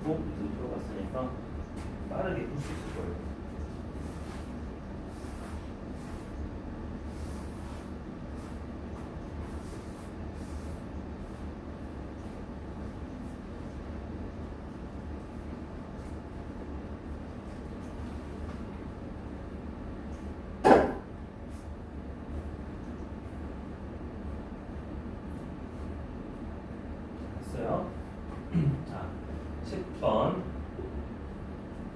계속 들어갔으니까 빠르게 풀 수 있을 거예요. 됐어요? 자, 10번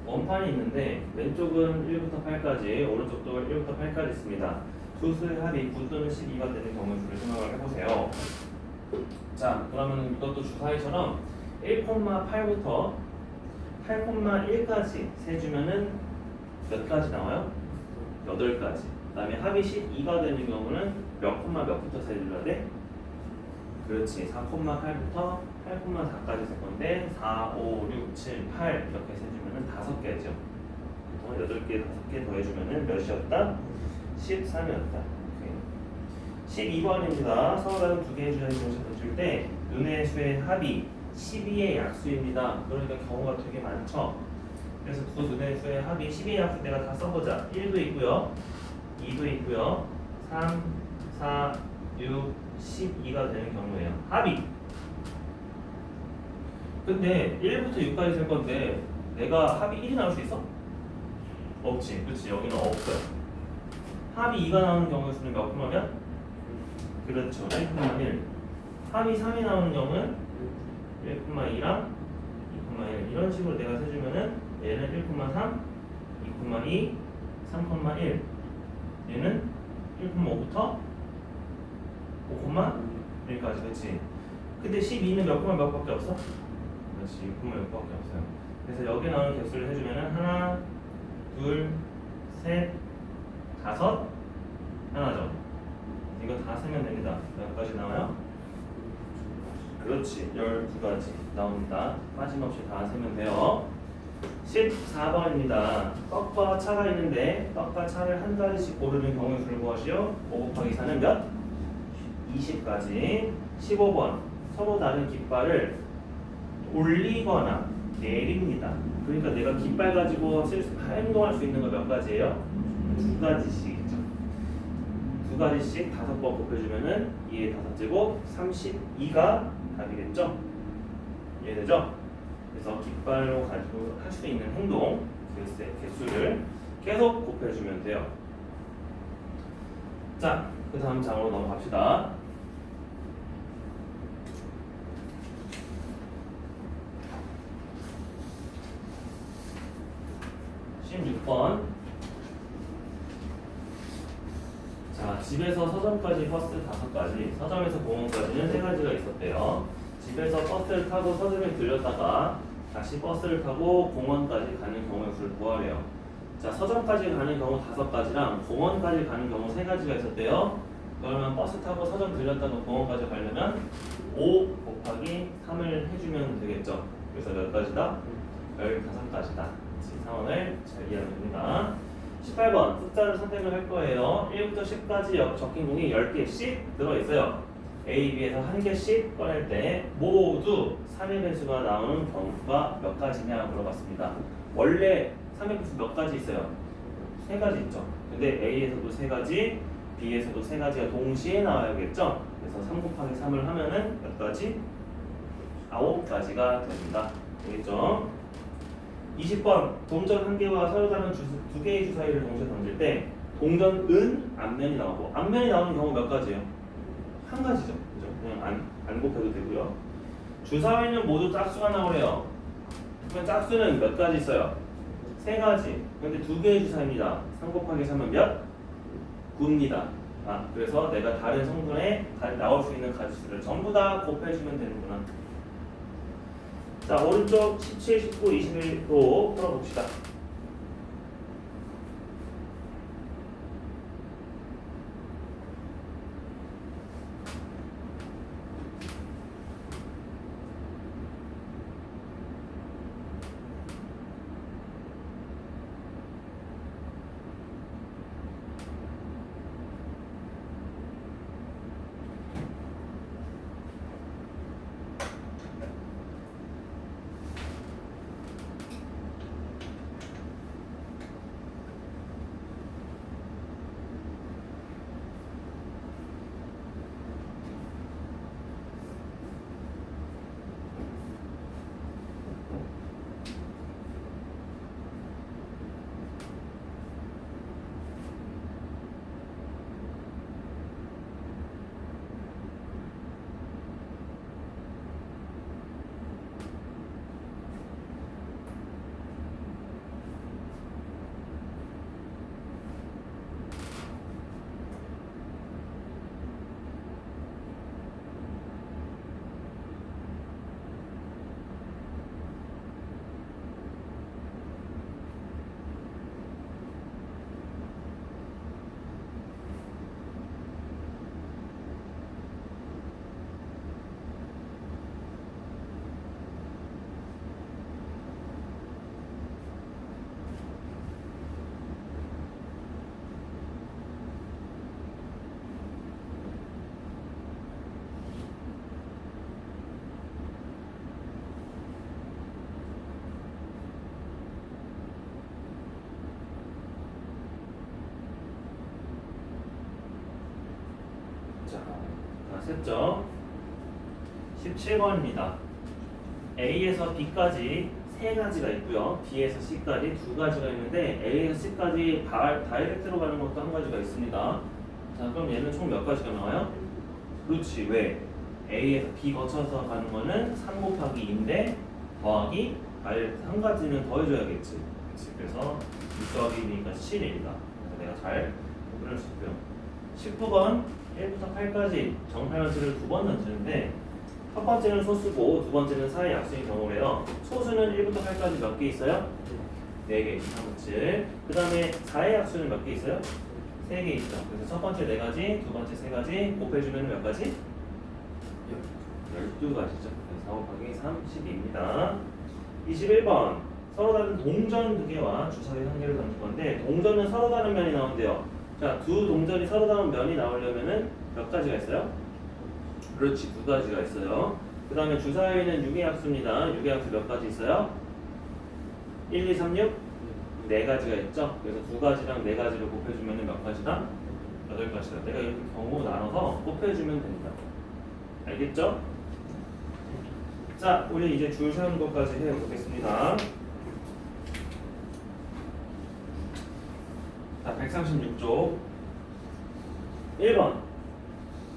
원판이 있는데 왼쪽은 1부터 8까지, 오른쪽도 1부터 8까지 있습니다. 두 수의 합이 9 또는 12가 되는 경우 수를 생각을 해보세요. 자, 그러면 이것도 주사위처럼 1,8부터 8,1까지 세주면은 몇 가지 나와요? 8가지. 그 다음에 합이 12가 되는 경우는 몇 부터 세줘야 돼? 그렇지. 4,8부터 8,4까지 셀 건데 4, 5, 6, 7, 8 이렇게 세주면은 5개죠. 8개, 5개 더해주면은 몇이었다? 13이었다. 12번입니다. 서로 다른 두 개의 주사위 동시에 던질 때 눈의 수의 합이 12의 약수입니다. 그러니까 경우가 되게 많죠. 그래서 두 눈의 수의 합이 12의 약수 내가 다 써보자. 1도 있고요, 2도 있고요, 3, 4, 6, 12가 되는 경우예요. 합이. 근데 1부터 6까지 셀 건데 내가 합이 1이 나올 수 있어? 없지. 그렇지. 여기는 없어요. 합이 2가 나오는 경우의 수는 몇 콤마면? 그렇죠. 1,1. 합이 3이 나오는 경우는 1,2랑 2,1 이런 식으로 내가 세주면은 얘는 1,3, 2,2, 3,1 얘는 1,5부터 5,1까지. 그렇지. 근데 12는 몇 밖에 없어? 그렇지. 6,6 밖에 없어요. 그래서 여기 나오는 개수를 해주면은 하나, 둘, 셋, 5 하나죠. 이거 다 세면 됩니다. 몇 가지 나와요? 그렇지. 12가지 나옵니다. 빠짐없이 다 세면 돼요. 14번입니다. 떡과 차가 있는데 떡과 차를 한 가지씩 고르는 경우의 수를 무엇이요? 5 곱하기 4는 몇? 20가지. 15번. 서로 다른 깃발을 올리거나 내립니다. 그러니까 내가 깃발 가지고 행동할 수 있는 거 몇 가지예요? 2가지씩이죠. 2가지씩 5번 곱해주면은 2의 5제곱 32가 답이겠죠? 이해되죠? 그래서 깃발로 가지고 할 수 있는 행동 개수를 계속 곱해주면 돼요. 자, 그 다음 장으로 넘어갑시다. 자, 집에서 서점까지 버스 5가지, 서점에서 공원까지는 3가지가 있었대요. 집에서 버스를 타고 서점에 들렸다가 다시 버스를 타고 공원까지 가는 경우의 수를 구하래요. 자, 서점까지 가는 경우 5가지랑 공원까지 가는 경우 3가지가 있었대요. 그러면 버스 타고 서점 들렸다가 공원까지 가려면 5 곱하기 3을 해주면 되겠죠. 그래서 몇 가지다? 15가지다. 상황을 잘 이해하면 됩니다. 18번 숫자를 선택을 할 거예요. 1부터 10까지 적힌 공이 10개씩 들어있어요. A, B에서 한 개씩 꺼낼 때 모두 3의 배수가 나오는 경우가 몇 가지냐 물어봤습니다. 원래 3의 배수 몇 가지 있어요? 3가지 있죠. 근데 A에서도 3가지, B에서도 3가지가 동시에 나와야겠죠. 그래서 3 곱하기 3을 하면은 몇 가지? 9가지가 됩니다. 되겠죠? 20번 동전 1개와 서로 다른 2개의 주사위를 동시에 던질 때 동전은 앞면이 나오고 앞면이 나오는 경우 몇 가지예요? 한 가지죠. 그죠? 그냥 안 곱해도 되고요. 주사위는 모두 짝수가 나오래요. 그러면 짝수는 몇 가지 있어요? 3가지. 근데 2개의 주사위입니다. 3 곱하기 3은 몇? 9입니다. 그래서 내가 다른 성분에 나올 수 있는 가지수를 전부 다 곱해주면 되는구나. 자, 오른쪽 17, 19, 21로 풀어봅시다. 셌죠? 17번입니다. A에서 B까지 세 가지가 있고요. B에서 C까지 두 가지가 있는데 A에서 C까지 다이렉트로 가는 것도 한 가지가 있습니다. 자, 그럼 얘는 총 몇 가지가 나와요? 그렇지. 왜? A에서 B 거쳐서 가는 거는 3 곱하기 2인데 더하기 한 가지는 더해줘야겠지. 그치? 그래서 6 더하기 2니까 7입니다. 내가 잘 구분할 수 있고요. 19번 1부터 8까지 정팔면수를 두 번 던지는데 첫 번째는 소수고 두 번째는 사의 약수인 경우래요. 소수는 1부터 8까지 몇 개 있어요? 4개, 2, 3, 7. 그 다음에 4의 약수는 몇 개 있어요? 3개 있죠. 그래서 첫 번째 4가지, 두 번째 3가지 곱해주면 몇 가지? 12가지죠. 4 곱하기 3, 12입니다. 21번 서로 다른 동전 두 개와 주사위 한 개를 던질 건데 동전은 서로 다른 면이 나온대요. 자, 두 동전이 서로 다른 면이 나오려면은 몇 가지가 있어요? 그렇지, 두 가지가 있어요. 그 다음에 주사위는 6의 약수입니다. 6의 약수 몇 가지 있어요? 1, 2, 3, 6? 네 가지가 있죠. 그래서 두 가지랑 네 가지를 곱해주면 몇 가지다? 8가지다. 내가 이렇게 경우 나눠서 곱해주면 됩니다. 알겠죠? 자, 우리 이제 줄 세우는 것까지 해보겠습니다. 자, 136쪽 1번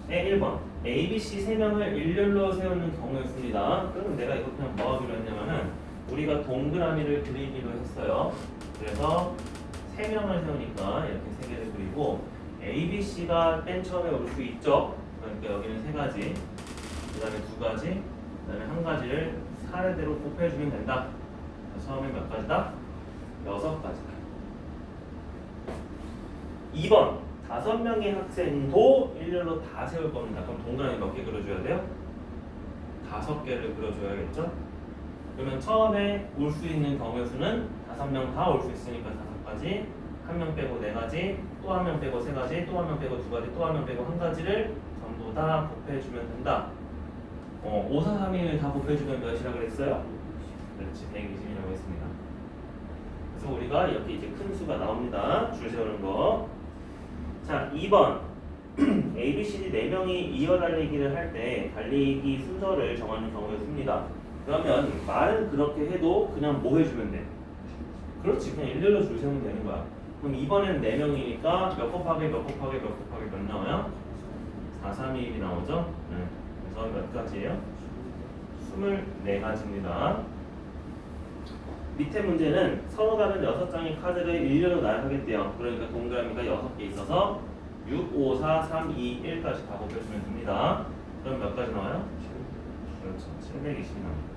1번 A, B, C 3명을 일렬로 세우는 경우였습니다. 그러면 내가 이거 그냥 뭐 하기로 했냐면은 우리가 동그라미를 그리기로 했어요. 그래서 3명을 세우니까 이렇게 3개를 그리고 A, B, C가 맨 처음에 올 수 있죠. 그러니까 여기는 3가지, 그 다음에 2가지, 그 다음에 1가지를 사례대로 곱해주면 된다. 처음에 몇 가지다? 6가지다. 2번 5명의 학생도 일렬로 다 세울 겁니다. 그럼 동그라미 몇 개 그려줘야 돼요? 5개를 그려줘야겠죠? 그러면 처음에 올 수 있는 경우의 수는 5명 다 올 수 있으니까 5가지, 1명 빼고 4가지, 또 1명 빼고 3가지, 또 1명 빼고 2가지, 또 1명 빼고 1가지를 전부 다 곱해주면 된다. 5, 4, 3, 1을 다 곱해주면 몇이라고 그랬어요? 그렇지, 120이라고 했습니다. 그래서 우리가 이렇게 이제 큰 수가 나옵니다. 줄 세우는 거. 자, 2번 A, B, C, D 4명이 이어 달리기를 할 때 달리기 순서를 정하는 경우였습니다. 그러면 말은 그렇게 해도 그냥 뭐 해주면 돼? 그렇지, 그냥 일렬로 줄 세우면 되는 거야. 그럼 이번에는 4명이니까 몇 곱하기 몇 곱하기 몇 곱하기 몇 나와요? 4, 3, 2, 1이 나오죠? 네. 그래서 몇 가지예요? 24가지입니다. 밑에 문제는 서로 다른 6장의 카드를 일렬로 나열하겠대요. 그러니까 동그라미가 6개 있어서 6, 5, 4, 3, 2, 1까지 다 곱해주면 됩니다. 그럼 몇 가지 나와요? 그렇죠. 720이 나옵니다.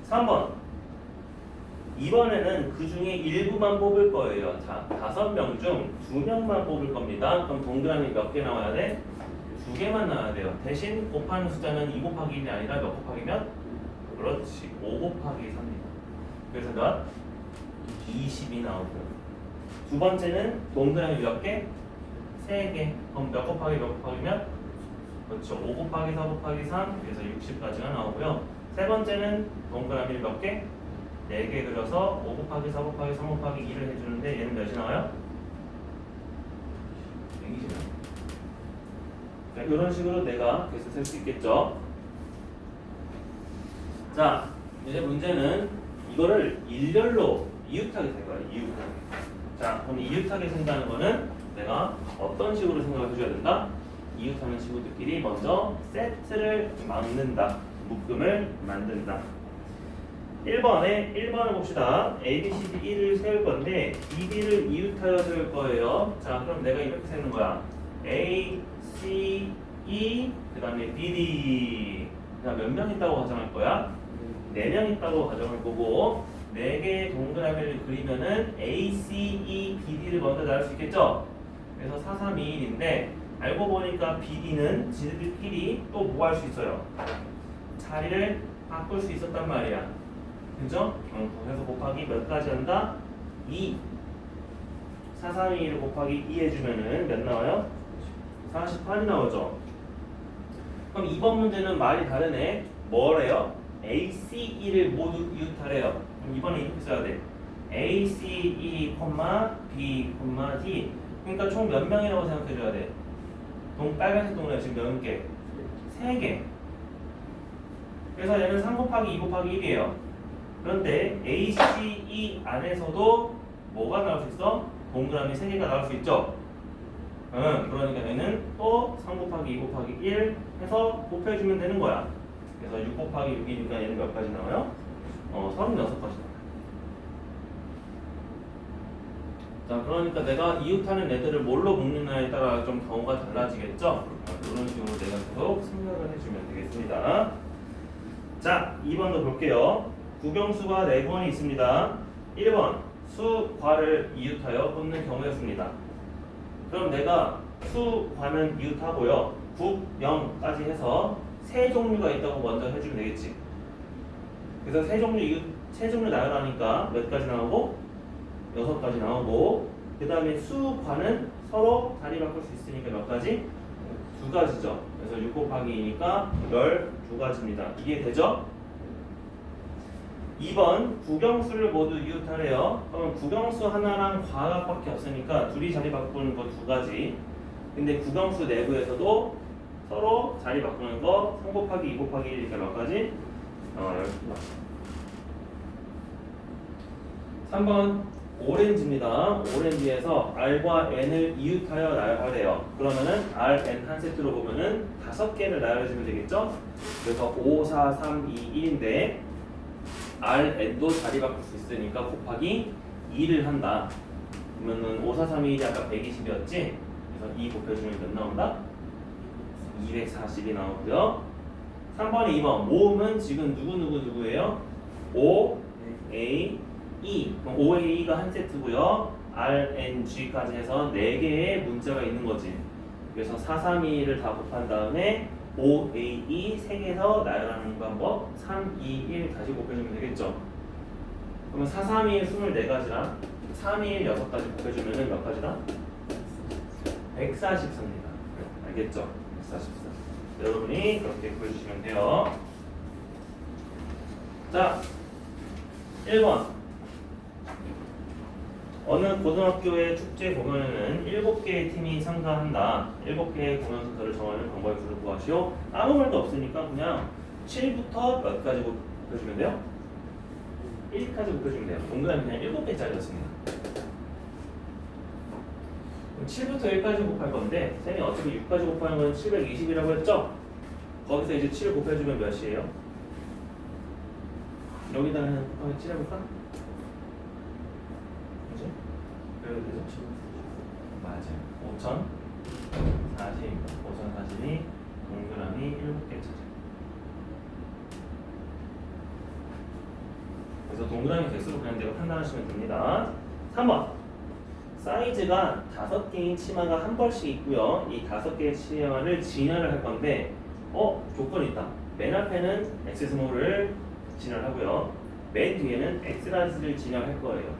3번 이번에는 그 중에 일부만 뽑을 거예요. 자, 5명 중 2명만 뽑을 겁니다. 그럼 동그라미 몇 개 나와야 돼? 2개만 나와야 돼요. 대신 곱하는 숫자는 2 곱하기 1이 아니라 몇 곱하기 몇? 그렇지, 5 곱하기 3입니다. 그래서 몇? 20이 나오고요. 두 번째는 동그라미 몇 개? 3개. 그럼 몇 곱하기 몇 곱하기 몇? 그렇죠, 5 곱하기 4 곱하기 3, 그래서 60까지가 나오고요. 세 번째는 동그라미 몇 개? 4개 그려서 5 곱하기 4 곱하기 3 곱하기 2를 해주는데 얘는 몇이 나와요? 120이 나와요. 이런 식으로 내가 계속 셀 수 있겠죠. 자, 이제 문제는 이거를 일렬로 이웃하게 셀 거야. 이웃하게. 자, 그럼 이웃하게 센다는 거는 내가 어떤 식으로 생각을 해줘야 된다? 이웃하는 친구들끼리 먼저 세트를 막는다. 묶음을 만든다. 1번을 봅시다. A, B, C, D, E를 세울 건데 B, D를 이웃하여 세울 거예요. 자, 그럼 내가 이렇게 세우는 거야. A, C, E, 그 다음에 B, D. 몇 명 있다고 가정할 거야? 4명 있다고 가정할 거고 4개의 동그라미를 그리면은 A, C, E, B, D를 먼저 나올 수 있겠죠? 그래서 4, 3, 2, 1인데 알고 보니까 B, D는 지들끼리 또 뭐 할 수 있어요? 자리를 바꿀 수 있었단 말이야. 그죠? 그래서 곱하기 몇 가지 한다? 2. 4, 3, 2, 1을 곱하기 2 해주면은 몇 나와요? 48이 나오죠. 그럼 이번 문제는 말이 다르네. 뭐래요? A, C, E를 모두 이웃하래요. 그럼 이번에 이렇게 써야 돼. A, C, E, B, D. 그러니까 총 몇 명이라고 생각해줘야 돼? 빨간색 동그라미 지금 몇 개? 3개. 그래서 얘는 3 곱하기 2 곱하기 1이에요. 그런데 ACE 안에서도 뭐가 나올 수 있어? 동그라미 3개가 나올 수 있죠? 그러니까 얘는 또 3 곱하기 2 곱하기 1 해서 곱해주면 되는 거야. 그래서 6 곱하기 6이니까 얘는 몇 가지 나와요? 36가지 나와요. 자, 그러니까 내가 이웃하는 애들을 뭘로 묶느냐에 따라 좀 경우가 달라지겠죠? 이런 식으로 내가 계속 생각을 해주면 되겠습니다. 자, 2번도 볼게요. 국영수가 4번이 있습니다. 1번, 수, 과를 이웃하여 꽂는 경우였습니다. 그럼 내가 수, 과는 이웃하고요. 국, 영까지 해서 세 종류가 있다고 먼저 해주면 되겠지. 그래서 세 종류 나열하니까 몇 가지 나오고? 6가지 나오고, 그 다음에 수, 과는 서로 자리 바꿀 수 있으니까 몇 가지? 2가지죠. 그래서 6 곱하기 2니까 12가지입니다. 이해되죠? 2번, 국영수를 모두 이웃하래요. 그러면 국영수 하나랑 과학밖에 없으니까 둘이 자리 바꾸는 거 2가지. 근데 국영수 내부에서도 서로 자리 바꾸는 거 3 곱하기 2 곱하기 1이니까 몇 가지? 12가지. 3번, 오렌지입니다. 오렌지에서 R과 N을 이웃하여 나열하래요. 그러면은 R, N 한 세트로 보면은 5개를 나열해주면 되겠죠? 그래서 5, 4, 3, 2, 1인데 R, N도 자리 바꿀 수 있으니까 곱하기 2를 한다. 그러면은 5, 4, 3, 2, 1이 아까 120이었지? 그래서 2 곱해주면 몇 나온다? 240이 나오고요. 3번에 2번, 모음은 지금 누구예요? O, A, E. 그럼 OAE가 한 세트고요. R, N, G까지 해서 4개의 문자가 있는 거지. 그래서 4, 3, 2, 1을 다 곱한 다음에 OAE 3개에서 나열하는 방법 3, 2, 1 다시 곱해주면 되겠죠. 그러면 4, 3, 2, 1 24가지랑 3, 2, 1 6가지 곱해주면 몇 가지다? 144입니다. 알겠죠? 144. 여러분이 그렇게 곱해주시면 돼요. 자, 1번. 어느 고등학교의 축제 공연에는 7개의 팀이 참가한다. 7개의 공연 순서를 정하는 방법을 구하시오. 아무 말도 없으니까 그냥 7부터 몇 가지 곱해주면 돼요? 1까지 곱해주면 돼요. 동그라미 그냥 7개짜리였습니다. 7부터 1까지 곱할 건데 쌤이 어차피 6까지 곱하는 건 720이라고 했죠? 거기서 이제 7을 곱해주면 몇이에요? 여기다가 7 해볼까? 그래도 되죠? 맞아요. 5040이 동그라미 7개짜리. 그래서 동그라미 개수로 그냥 내가 판단하시면 됩니다. 3번. 사이즈가 5개인 치마가 한 벌씩 있고요. 이 5개의 치마를 진열을 할 건데 조건이 있다. 맨 앞에는 엑스스몰을 진열하고요. 맨 뒤에는 엑스라지를 진열할 거예요.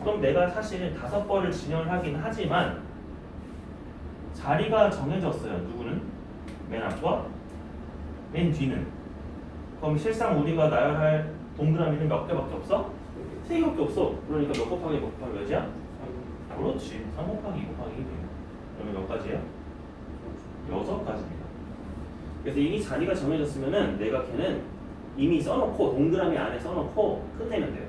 그럼 내가 사실 5벌을 진열하긴 하지만 자리가 정해졌어요. 누구는? 맨 앞과 맨 뒤는. 그럼 실상 우리가 나열할 동그라미는 몇 개밖에 없어? 3개밖에 없어. 그러니까 몇 곱하기 몇 곱하기 몇이야? 그렇지. 3 곱하기 2 곱하기 1이에요. 그러면 몇 가지예요? 6가지입니다. 그래서 이미 자리가 정해졌으면은 내가 걔는 이미 써놓고 동그라미 안에 써놓고 끝내면 돼요.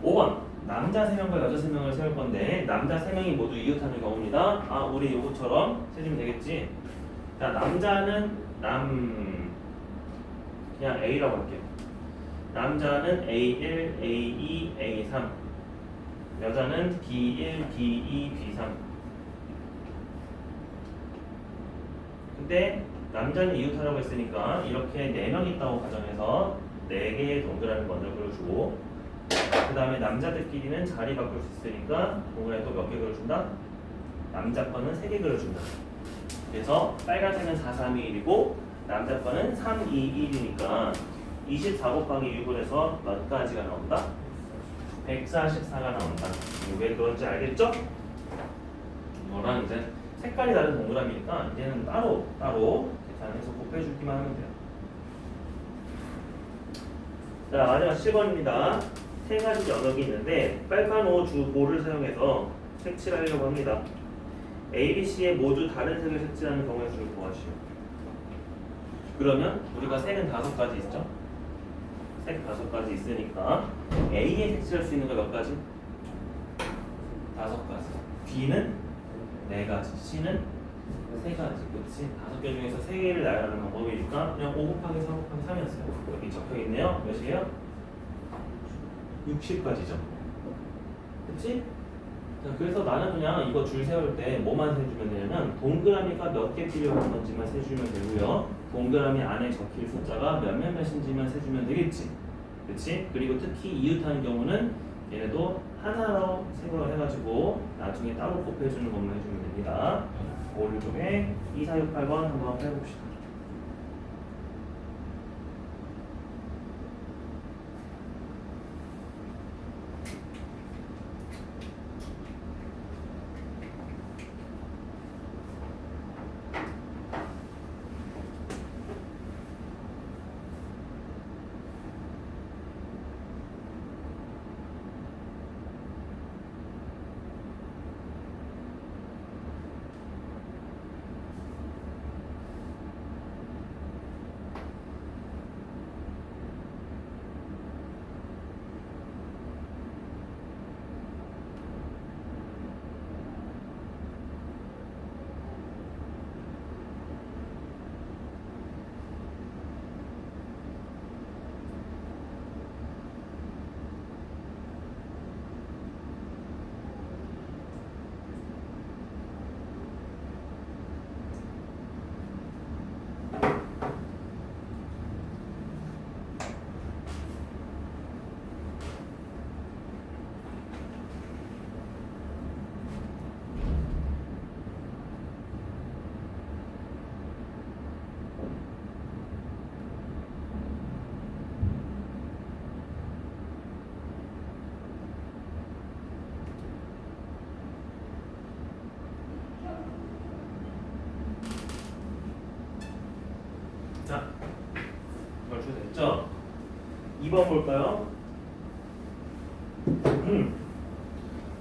5번. 남자 3명과 여자 3명을 세울 건데 남자 3명이 모두 이웃하는 경우입니다. 우리 요거처럼 세주면 되겠지. 자, 남자는 그냥 A라고 할게요. 남자는 A1, A2, A3. 여자는 B1, B2, B3. 근데 남자는 이웃하라고 했으니까 이렇게 4명 있다고 가정해서 4개의 동그라미 먼저 그려주고 그 다음에 남자들끼리는 자리 바꿀 수 있으니까 동그라미 또 몇 개 그려준다? 남자 거는 3개 그려준다. 그래서 빨간색은 4, 3, 2, 1이고 남자 거는 3, 2, 1이니까 24 곱하기 6을 해서 몇 가지가 나온다? 144가 나온다. 왜 그런지 알겠죠? 이거랑 이제 색깔이 다른 동그라미니까 이제는 따로 계산해서 곱해주기만 하면 돼요. 자, 마지막 7번입니다. 세 가지 영역이 있는데 빨판 5 주 5를 사용해서 색칠하려고 합니다. A, B, C에 모두 다른 색을 색칠하는 경우의 수를 구하시오. 그러면 우리가 색은 5가지 있죠? 색 5가지 있으니까 A에 색칠할 수 있는 거 몇 가지? 5가지. B는 4가지. C는 3가지. 그렇지? 5개 중에서 3개를 나열하는 방법이니까 그냥 5 곱하기 4 곱하기 3이었어요. 여기 적혀있네요. 몇이에요? 60가지죠. 그치? 자, 그래서 나는 그냥 이거 줄 세울 때 뭐만 세주면 되냐면 동그라미가 몇 개 필요한 건지만 세주면 되고요. 동그라미 안에 적힐 숫자가 몇몇몇인지만 세주면 되겠지. 그치? 그리고 특히 이웃하는 경우는 얘네도 하나로 생각을 해가지고 나중에 따로 곱해주는 것만 해주면 됩니다. 오른쪽에 2, 4, 6, 8번 한번 해봅시다. 자, 걸출됐죠? 2번 볼까요?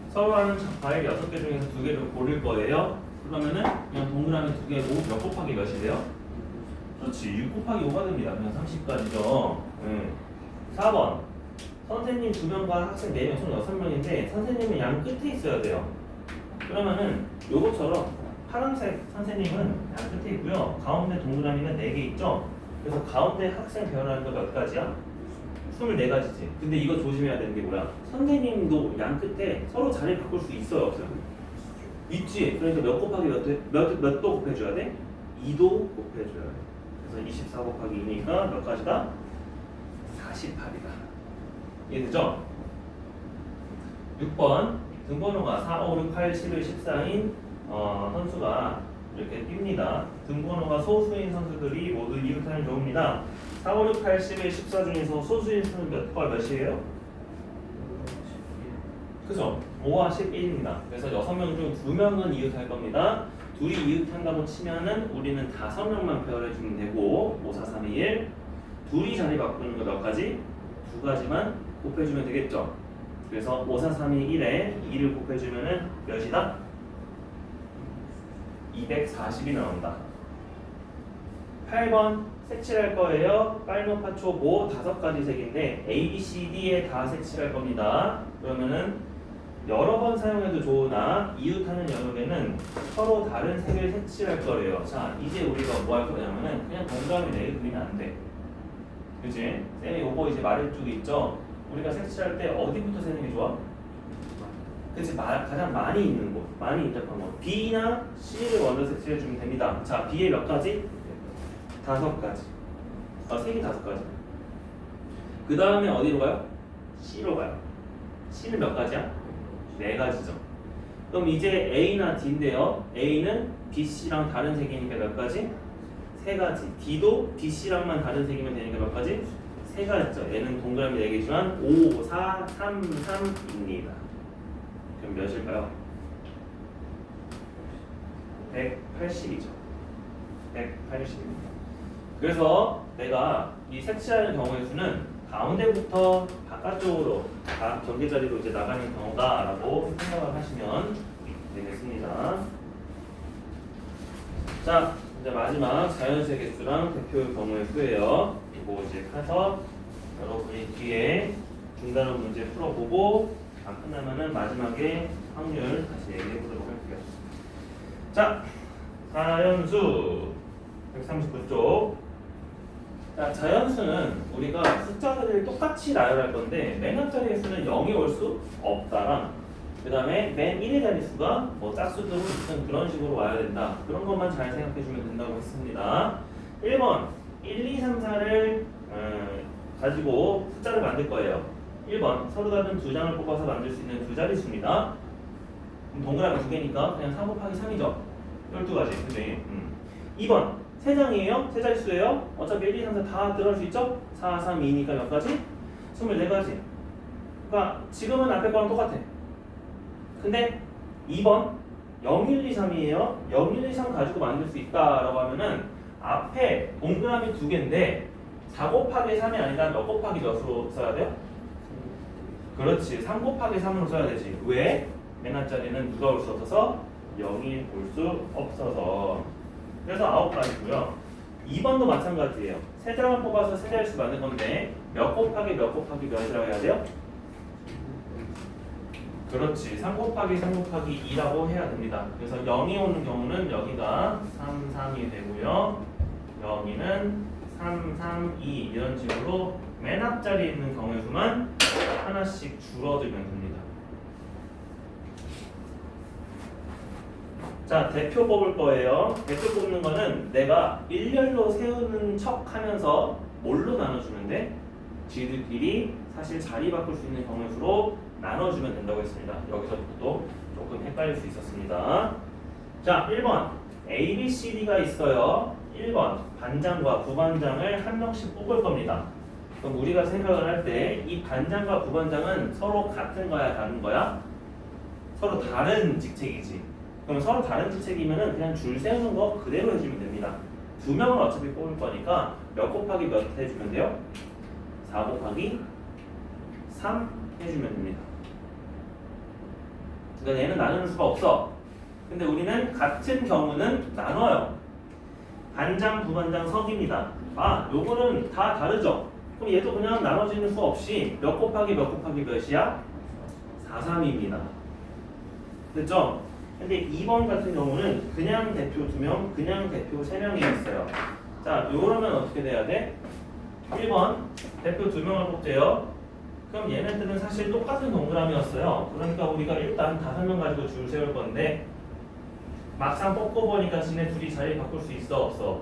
서로 하는 과일 6개 중에서 2개를 고를 거예요. 그러면은 그냥 동그라미 2개고 몇 곱하기 몇이래요? 그렇지, 6 곱하기 5가 됩니다. 그냥 30까지죠. 4번 선생님 2명과 학생 4명 총 6명인데 선생님은 양 끝에 있어야 돼요. 그러면은 요것처럼 파란색 선생님은 양 끝에 있고요. 가운데 동그라미는 4개 있죠? 그래서 가운데 학생 배열하는 거 몇 가지야? 24가지지. 근데 이거 조심해야 되는 게 뭐야? 선생님도 양 끝에 서로 자리 바꿀 수 있어요, 없어요? 있지. 그러니까 몇 곱하기 몇도 곱해줘야 돼? 2도 곱해줘야 돼. 그래서 24 곱하기 2니까 몇 가지다? 48이다. 이해되죠? 6번 등번호가 4, 5, 6, 8, 11, 14인 선수가 이렇게 뜁니다. 등번호가 소수인 선수들이 모두 이웃하는 경우입니다. 4, 5, 6, 8, 11, 14 중에서 소수인 수는 몇과 몇이에요? 그죠? 5와 11입니다. 그래서 6명 중 2명은 이웃할 겁니다. 둘이 이웃한다고 치면은 우리는 5명만 배열해주면 되고 5, 4, 3, 2, 1 둘이 자리 바꾸는 거 몇 가지? 2가지만 곱해주면 되겠죠? 그래서 5, 4, 3, 2, 1에 2를 곱해주면은 몇이다? 240이 나온다. 8번 색칠할 거예요. 빨노, 파초, 모 5가지 색인데 A, B, C, D에 다 색칠할 겁니다. 그러면은 여러 번 사용해도 좋으나 이웃하는 영역에는 서로 다른 색을 색칠할 거예요. 자, 이제 우리가 뭐 할 거냐면은 그냥 동그라미 4개 그리면 안 돼. 그치? 쌤이 요거 이제 말해주고 있죠? 우리가 색칠할 때 어디부터 세는 게 좋아? 그치? 가장 많이 있는 곳, 많이 인접한 곳 B나 C를 먼저 색칠해주면 됩니다. 자, B에 몇 가지? 5가지. 색이 5가지. 그 다음에 어디로 가요? C로 가요. C는 몇 가지야? 4가지죠. 그럼 이제 A나 D인데요. A는 BC랑 다른 색이니까 몇 가지? 3가지. D도 BC랑만 다른 색이면 되니까 몇 가지? 3가지죠. 얘는 동그라미 4개지만 5, 4, 3, 3입니다. 그럼 몇일까요? 180이죠. 180입니다. 그래서 내가 이 색칠하는 경우의 수는 가운데부터 바깥쪽으로 경계 자리로 이제 나가는 경우다라고 생각을 하시면 되겠습니다. 자, 이제 마지막 자연수의 개수랑 대표의 경우의 수예요. 이거 이제 해서 여러분이 뒤에 중단원 문제 풀어보고 다 끝나면은 마지막에 확률 다시 얘기해 보도록 할게요. 자, 자연수 139쪽. 자, 자연수는 우리가 숫자들을 똑같이 나열할 건데 맨 앞자리의 수는 0이 올 수 없다랑 그 다음에 맨 1의 자릿수가 뭐 짝수들은 무슨 그런 식으로 와야 된다. 그런 것만 잘 생각해 주면 된다고 했습니다. 1번 1, 2, 3, 4를 가지고 숫자를 만들 거예요. 1번 서로 다른 두 장을 뽑아서 만들 수 있는 두 자릿수입니다. 동그라미 두 개니까 그냥 3 곱하기 3이죠. 12가지. 그지? 2번 세 장이에요? 세 자릿수예요? 어차피 1, 2, 3, 4 다 들어갈 수 있죠? 4, 3, 2니까 몇 가지? 24가지. 그러니까 지금은 앞에 거랑 똑같아. 근데 2번 0, 1, 2, 3이에요. 0, 1, 2, 3 가지고 만들 수 있다라고 하면은 앞에 동그라미 두 개인데 4 곱하기 3이 아니라 몇 곱하기 몇으로 써야 돼요? 그렇지. 3 곱하기 3으로 써야 되지. 왜? 맨 앞자리는 누가 올 수 없어서 0이 올 수 없어서. 그래서 9가지고요. 2번도 마찬가지예요. 세 장을 뽑아서 세 자릿수 만든 건데 몇 곱하기 몇 곱하기 몇이라고 해야 돼요? 그렇지. 3 곱하기 3 곱하기 2라고 해야 됩니다. 그래서 0이 오는 경우는 여기가 3, 3이 되고요. 여기는 3, 3, 2 이런 식으로 맨 앞자리에 있는 경우의 수만 하나씩 줄어들면 됩니다. 자, 대표 뽑을 거예요. 대표 뽑는 거는 내가 일렬로 세우는 척 하면서 뭘로 나눠주면 돼? 지들끼리 사실 자리 바꿀 수 있는 경우의 수로 나눠주면 된다고 했습니다. 여기서부터 조금 헷갈릴 수 있었습니다. 자, 1번 A, B, C, D가 있어요. 1번 반장과 부반장을 한 명씩 뽑을 겁니다. 그럼 우리가 생각을 할 때 이 반장과 부반장은 서로 같은 거야 다른 거야? 서로 다른 직책이지. 그럼 서로 다른 직책이면은 그냥 줄 세우는 거 그대로 해주면 됩니다. 두 명을 어차피 뽑을 거니까 몇 곱하기 몇 해주면 돼요? 4 곱하기 3 해주면 됩니다. 그러니까 얘는 나누는 수가 없어. 근데 우리는 같은 경우는 나눠요. 반장, 부반장, 석입니다. 아, 요거는 다 다르죠? 그럼 얘도 그냥 나눠지는 수 없이 몇 곱하기 몇 곱하기 몇이야? 4, 3입니다. 됐죠? 근데 2번 같은 경우는 그냥 대표 2명, 그냥 대표 3명이었어요. 자, 요러면 어떻게 돼야 돼? 1번 대표 2명을 뽑재요. 그럼 얘네들은 사실 똑같은 동그라미였어요. 그러니까 우리가 일단 5명 가지고 줄 세울 건데 막상 뽑고 보니까 지네 둘이 자리 바꿀 수 있어 없어?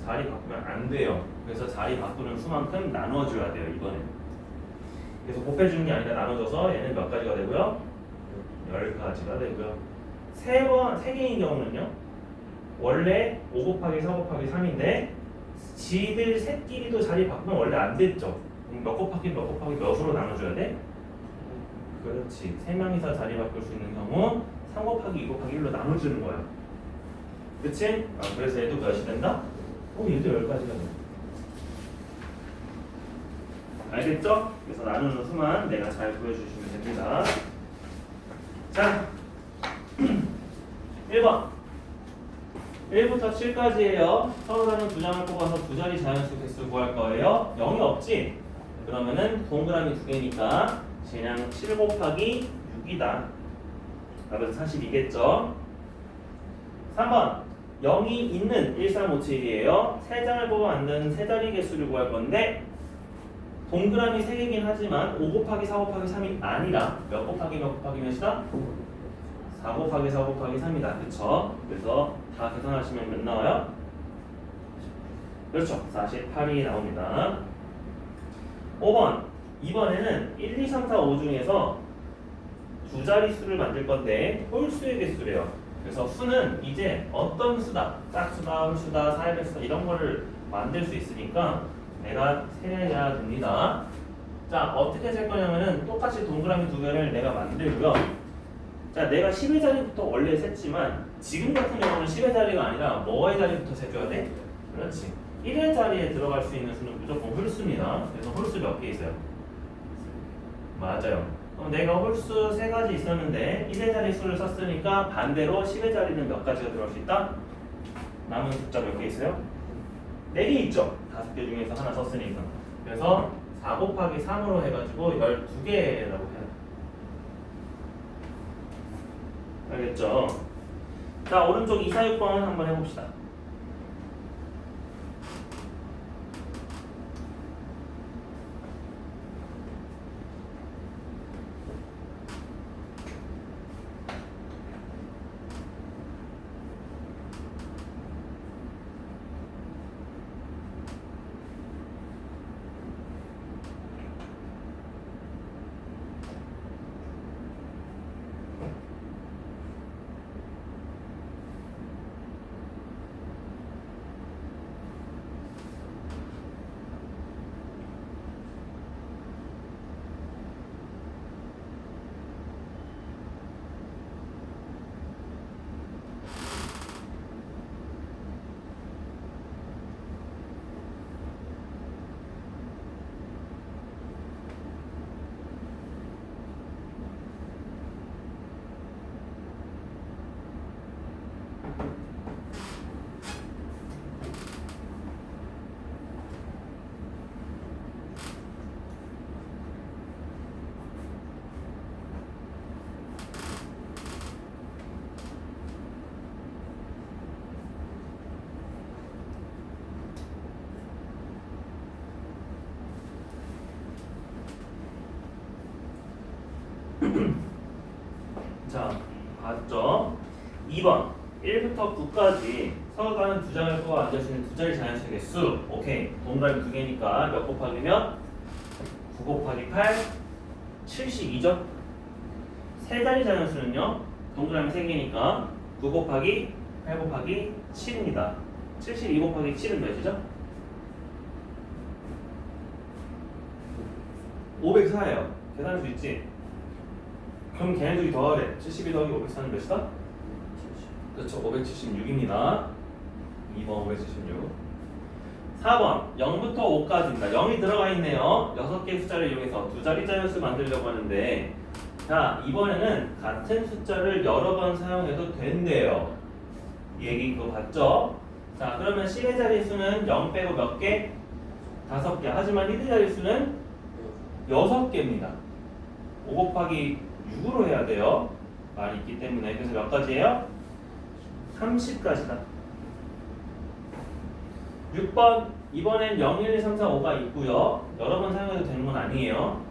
자리 바꾸면 안 돼요. 그래서 자리 바꾸는 수만큼 나눠줘야 돼요. 이번에. 그래서 곱해주는 게 아니라 나눠줘서 얘는 몇 가지가 되고요? 10가지가 되고요. 세 개인 경우는요. 원래 5 곱하기 4 곱하기 3인데 지들 셋끼리도 자리 바꾸면 원래 안 됐죠. 몇 곱하기 몇 곱하기 몇으로 나눠줘야 돼? 그렇지. 3명이서 자리 바꿀 수 있는 경우 3 곱하기 2 곱하기 1로 나눠주는 거야. 그치? 그래서 얘도 몇이 된다? 얘도 10가지가 된다. 알겠죠? 그래서 나누는 수만 내가 잘 보여주시면 됩니다. 자, 1번 1부터 7까지예요. 서로 다른 두 장을 뽑아서 두 자리 자연수 개수 구할 거예요. 0이 없지? 그러면은 동그라미 두 개니까 그냥 7 곱하기 6이다. 답은 42겠죠? 3번 0이 있는 1, 3, 5, 7이에요. 세 장을 뽑아 만든 세 자리 개수를 구할 건데 동그라미 3개긴 하지만 5 곱하기 4 곱하기 3이 아니라 몇 곱하기 몇 곱하기 몇이다? 4 곱하기 4 곱하기 3이다. 그쵸? 그래서 다 계산하시면 몇 나와요? 그렇죠. 48이 나옵니다. 5번. 이번에는 1, 2, 3, 4, 5 중에서 두 자릿수를 만들 건데 홀수의 개수래요. 그래서 수는 이제 어떤 수다, 짝수다, 홀수다, 사회배수다 이런 거를 만들 수 있으니까 내가 세야 됩니다. 자, 어떻게 셀 거냐면은 똑같이 동그라미 두 개를 내가 만들고요. 자, 내가 10의 자리부터 원래 셌지만 지금 같은 경우는 10의 자리가 아니라 뭐의 자리부터 세줘야 돼? 그렇지. 1의 자리에 들어갈 수 있는 수는 무조건 홀수입니다. 그래서 홀수 몇 개 있어요? 맞아요. 그럼 내가 홀수 3가지 있었는데 1의 자리 수를 썼으니까 반대로 10의 자리는 몇 가지가 들어갈 수 있다? 남은 숫자 몇 개 있어요? 4개 있죠? 5개 중에서 하나 썼으니까. 그래서 4 곱하기 3으로 해가지고 12개라고 해야 돼. 알겠죠? 자, 오른쪽 2, 4, 6번 한번 해봅시다. 자, 봤죠? 2번 1부터 9까지 서로 다른 두 장을 끄고 앉을 수 있는 두 자리 자연수의 개수. 오케이. 동그라미 2개니까 몇 곱하기 몇? 9 곱하기 8 72죠? 세 자리 자연수는요, 동그라미 3개니까 9 곱하기 8 곱하기 7입니다. 72 곱하기 7은 몇이죠? 504예요. 계산할 수 있지? 그럼 걔네들이 더하래. 72 더하기 504는 몇이다? 그렇죠. 576입니다. 2번 576. 4번 0부터 5까지입니다. 0이 들어가 있네요. 6개의 숫자를 이용해서 두 자리 자연수 만들려고 하는데, 자, 이번에는 같은 숫자를 여러 번 사용해도 된대요. 이 얘기 그거 봤죠? 자, 그러면 10의 자릿수는 0 빼고 몇 개? 5개. 하지만 1의 자릿수는 6개입니다. 5 곱하기 6으로 해야 돼요. 말이 있기 때문에. 그래서 몇 가지예요? 30가지다. 6번 이번엔 0, 1, 2, 3, 4, 5가 있고요. 여러 번 사용해도 되는 건 아니에요.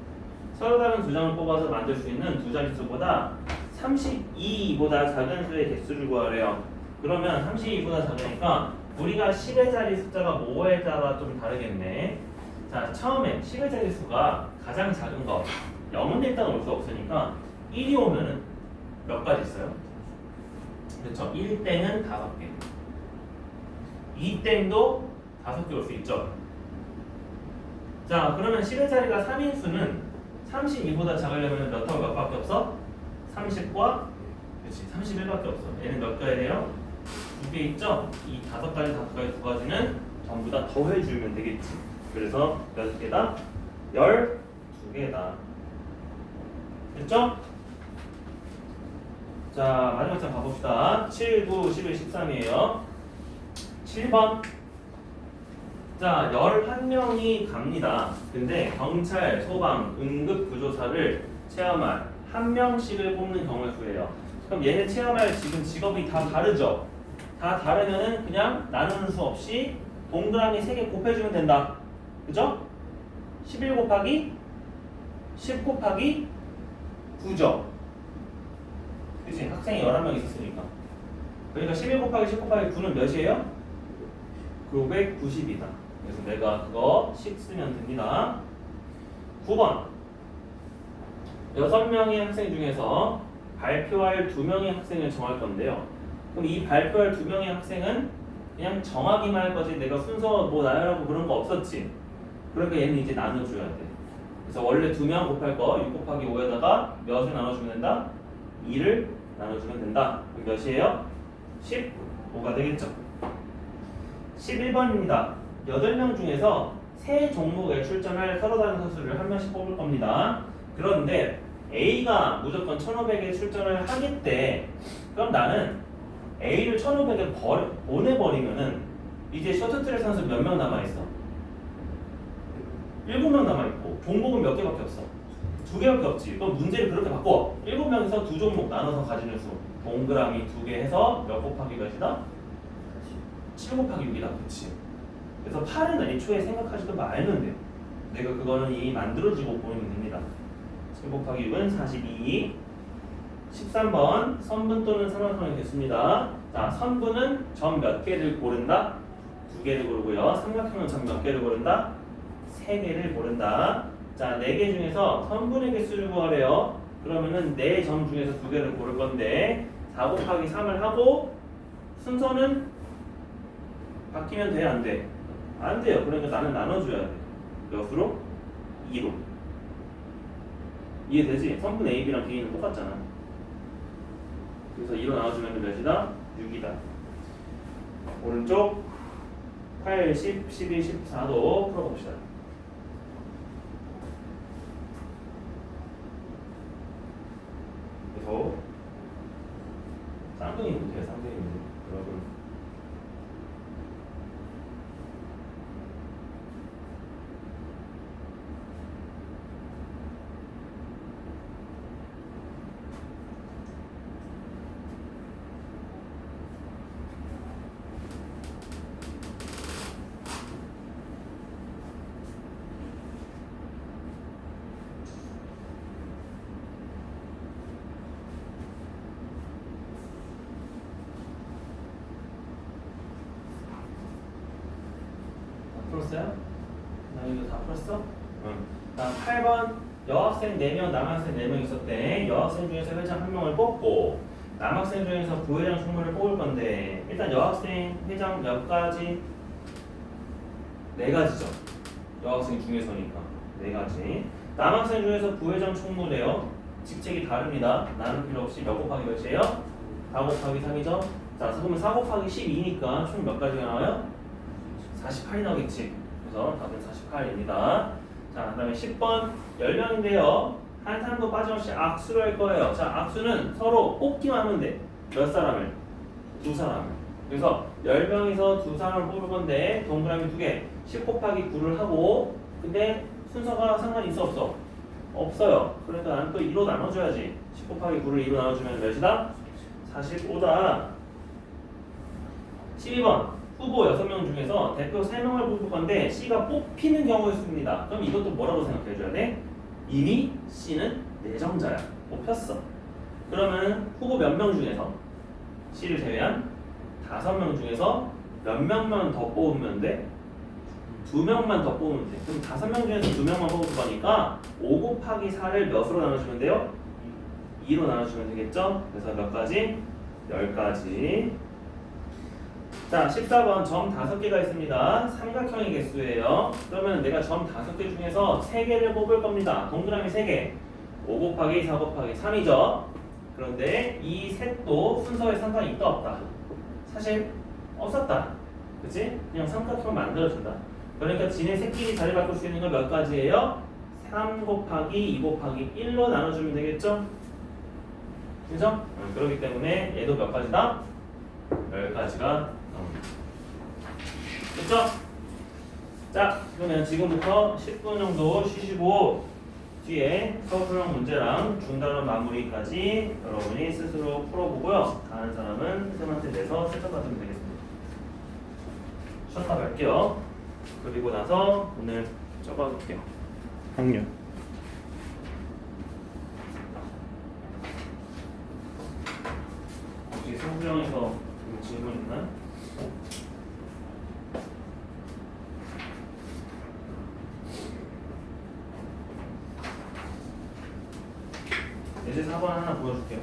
서로 다른 두 장을 뽑아서 만들 수 있는 두 자릿수보다 32보다 작은 수의 개수를 구하래요. 그러면 32보다 작으니까 우리가 10의 자리 숫자가 뭐에 따라 좀 다르겠네. 자, 처음에 10의 자릿수가 가장 작은 거 0은 일단 올 수 없으니까 1이 오면은 몇 가지 있어요? 그렇죠. 1땡은 5개, 2땡도 5개 올 수 있죠. 자, 그러면 10의 자리가 3인 수는 32보다 작으려면 몇 하고 몇 밖에 없어? 30과 그렇지 31밖에 없어. 얘는 몇 가야 돼요? 2개 있죠? 이 5가지, 5가지, 2가지는 전부 다 더해주면 되겠지. 그래서 몇 개다? 12개다. 됐죠? 자, 마지막 장 가봅시다. 7, 9, 11, 13이에요. 7번. 자, 11명이 갑니다. 근데 경찰, 소방, 응급구조사를 체험할 1명씩을 뽑는 경우의 수예요. 그럼 얘네 체험할 지금 직업이 다 다르죠? 다 다르면은 그냥 나누는 수 없이 동그라미 3개 곱해주면 된다. 그죠? 11 곱하기 10 곱하기 9죠? 그치? 학생이 11명 있었으니까. 그러니까 11 곱하기 10 곱하기 9는 몇이에요? 990이다. 그래서 내가 그거 10 쓰면 됩니다. 9번 6명의 학생 중에서 발표할 2명의 학생을 정할 건데요. 그럼 이 발표할 2명의 학생은 그냥 정하기만 할 거지 내가 순서 뭐 나열하고 그런 거 없었지. 그러니까 얘는 이제 나눠줘야 돼. 그래서 원래 2명 곱할 거 6 곱하기 5에다가 몇을 나눠주면 된다? 2를 나눠주면 된다. 그럼 몇이에요? 15가 되겠죠. 11번입니다. 8명 중에서 세 종목에 출전할 서로다른 선수를 한 명씩 뽑을 겁니다. 그런데 A가 무조건 1500에 출전을 하겠대. 그럼 나는 A를 1500에 보내버리면은 이제 쇼트트랙 선수 몇 명 남아있어? 7명 남아있고 종목은 몇 개밖에 없어? 2개밖에 없지. 그럼 문제를 그렇게 바꿔. 7명에서 2종목 나눠서 가지는 수. 동그라미 2개 해서 몇 곱하기 몇이다? 7 곱하기 6이다. 그치? 그래서 8은 애초에 생각하지도 말면 돼. 내가 그거는 이미 만들어지고 보이면 됩니다. 7 곱하기 6은 42. 13번 선분 또는 삼각형이 됐습니다. 자, 선분은 점 몇 개를 고른다? 2개를 고르고요. 삼각형은 점 몇 개를 고른다? 3개를 고른다. 자, 4개 중에서 선분의 개수를 구하래요. 그러면은 4점 중에서 2개를 고를 건데 4 곱하기 3을 하고 순서는 바뀌면 돼? 안 돼? 안 돼요. 그러니까 나는 나눠줘야 돼. 몇으로? 2로. 이해되지? 선분 A, B랑 B는 똑같잖아. 그래서 2로 나눠주면 몇이다? 6이다. 오른쪽 8, 10, 12, 14도 풀어봅시다. 그래서 쌍둥이 문제야, 쌍둥이 문제. 여러분. 풀었어요? 나 이거 다 풀었어? 응. 다음 8번 여학생 4명, 남학생 4명 있었대. 여학생 중에서 회장 1명을 뽑고 남학생 중에서 부회장 총무를 뽑을 건데 일단 여학생 회장 몇 가지? 4가지죠. 여학생 중에서니까 4가지. 남학생 중에서 부회장 총무래요. 직책이 다릅니다. 나눌 필요 없이 몇 곱하기 몇이에요? 4 곱하기 3이죠. 자, 그러면 4 곱하기 12니까 총 몇 가지가 나와요? 48이 나오겠지. 그래서 답은 48입니다. 자, 그 다음에 10번 10명인데요. 한 사람도 빠짐없이 악수를 할 거예요. 자, 악수는 서로 뽑기만 하면 돼. 몇 사람을? 2사람을. 그래서 10명에서 2사람을 뽑을 건데 동그라미 2개 10 곱하기 9를 하고 근데 순서가 상관이 있어 없어? 없어요. 그러니까 나는 또 2로 나눠줘야지. 10 곱하기 9를 2로 나눠주면 몇이다? 45다. 12번 후보 6명 중에서 대표 3명을 뽑을 건데 C가 뽑히는 경우의 수입니다. 그럼 이것도 뭐라고 생각해줘야 돼? 이미 C는 내정자야. 뽑혔어. 그러면 후보 몇 명 중에서 C를 제외한 5명 중에서 몇 명만 더 뽑으면 돼? 2명만 더 뽑으면 돼. 그럼 5명 중에서 2명만 뽑을 거니까 5 곱하기 4를 몇으로 나눠주면 돼요? 2로 나눠주면 되겠죠? 그래서 몇 가지? 10가지. 자, 14번 점 5개가 있습니다. 삼각형의 개수예요. 그러면 내가 점 5개 중에서 3개를 뽑을 겁니다. 동그라미 3개. 5 곱하기 4 곱하기 3이죠. 그런데 이 셋도 순서에 상관이 있다 없다? 사실 없었다. 그치? 그냥 삼각형을 만들어준다. 그러니까 지네 새끼리 자리 바꿀 수 있는 건 몇 가지예요? 3 곱하기 2 곱하기 1로 나눠주면 되겠죠? 그죠? 그렇기 때문에 얘도 몇 가지다? 10가지가 됐죠? 자, 그러면 지금부터 10분 정도 쉬시고 뒤에 서술형 문제랑 중단원 마무리까지 여러분이 스스로 풀어보고요. 다른 사람은 선생님한테 내서 세척 받으면 되겠습니다. 쉬었다 갈게요. 그리고 나서 오늘 적어볼게요. 확률. 혹시 서술형에서 질문 있나요? 예제 4번 하나 보여줄게요.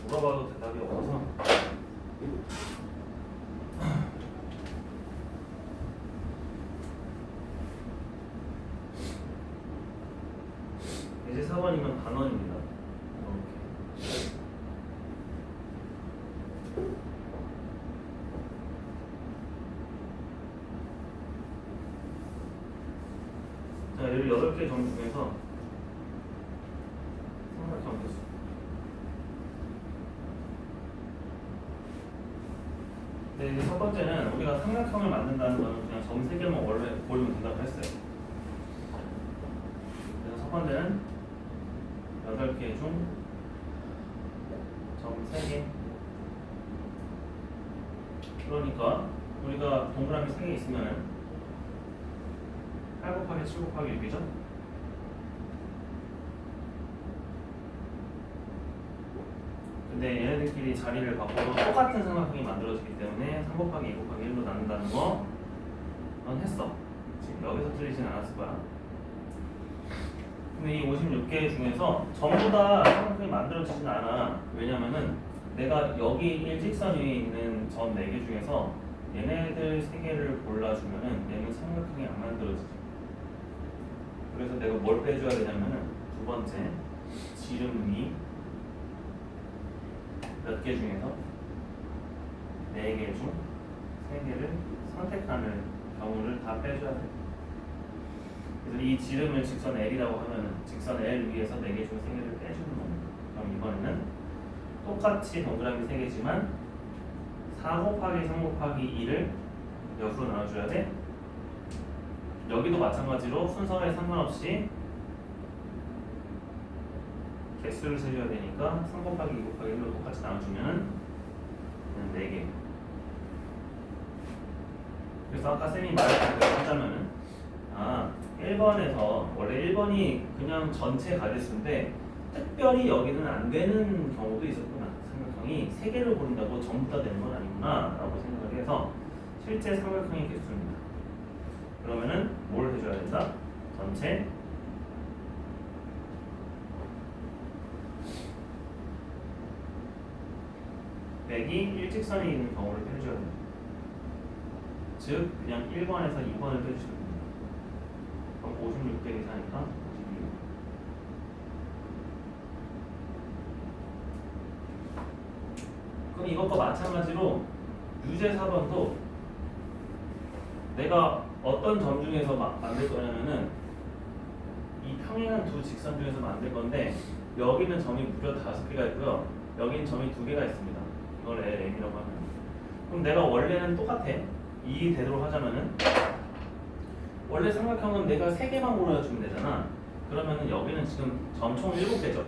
물어봐도 대답이 없어서 예제 4번이면 단원입니다. 이렇게. 이 8개 정도 중에서 삼각형 개수. 네, 이제 첫 번째는 우리가 삼각형을 만든다는 거는 그냥 점 3개만 원래 보이면 된다고 했어요. 그래서 첫 번째는 8개 중 점 3개. 그러니까 우리가 동그라미 3개 있으면은 8 곱하기 7 곱하기 6이죠? 근데 얘네들끼리 자리를 바꿔도 똑같은 삼각형이 만들어지기 때문에 3 곱하기 2 곱하기 1로 나눈다는 거 넌 했어. 지금 여기서 틀리진 않았을 거야. 근데 이 56개 중에서 전부 다 삼각형이 만들어지진 않아. 왜냐면은 내가 여기 일직선 위에 있는 점 4개 중에서 얘네들 3개를 골라주면은 얘는 삼각형이 안 만들어지죠. 그래서 내가 뭘 빼줘야 되냐면은 두 번째 지름 위 몇 개 중에서 4개 중 3개를 선택하는 경우를 다 빼줘야 돼. 그래서 이 지름을 직선 L이라고 하면은 직선 L 위에서 4개 중 3개를 빼주는 겁니다. 그럼 이번에는 똑같이 동그라미 3개지만 4 곱하기 3 곱하기 2를 역으로 나눠줘야 돼. 여기도 마찬가지로 순서에 상관없이 개수를 세줘야 되니까 3 곱하기 2 곱하기 1로 똑같이 나눠주면 4개. 그래서 아까 쌤이 말했던 대로 하자면은 1번에서 원래 1번이 그냥 전체 가짓수인데 특별히 여기는 안 되는 경우도 있었구나. 삼각형이 3개를 고른다고 전부 다 되는 건 아니구나 라고 생각을 해서 실제 삼각형의 개수입니다. 그러면은 뭘 해줘야 된다? 전체 빼기 일직선이 있는 경우를 빼줘야 됩니다. 즉 그냥 1번에서 2번을 빼주시면 됩니다. 그럼 56 빼기 4니까 56. 그럼 이것과 마찬가지로 유제 4번도 내가 어떤 점 중에서 만들 거냐면은 이 평행한 두 직선 중에서 만들 건데 여기는 점이 무려 5개가 있고요. 여기는 점이 2개가 있습니다. 이걸 LM이라고 하면 그럼 내가 원래는 똑같아. 이 되도록 하자면은 원래 삼각형은 내가 3개만 골라주면 되잖아. 그러면은 여기는 지금 점 총 7개죠.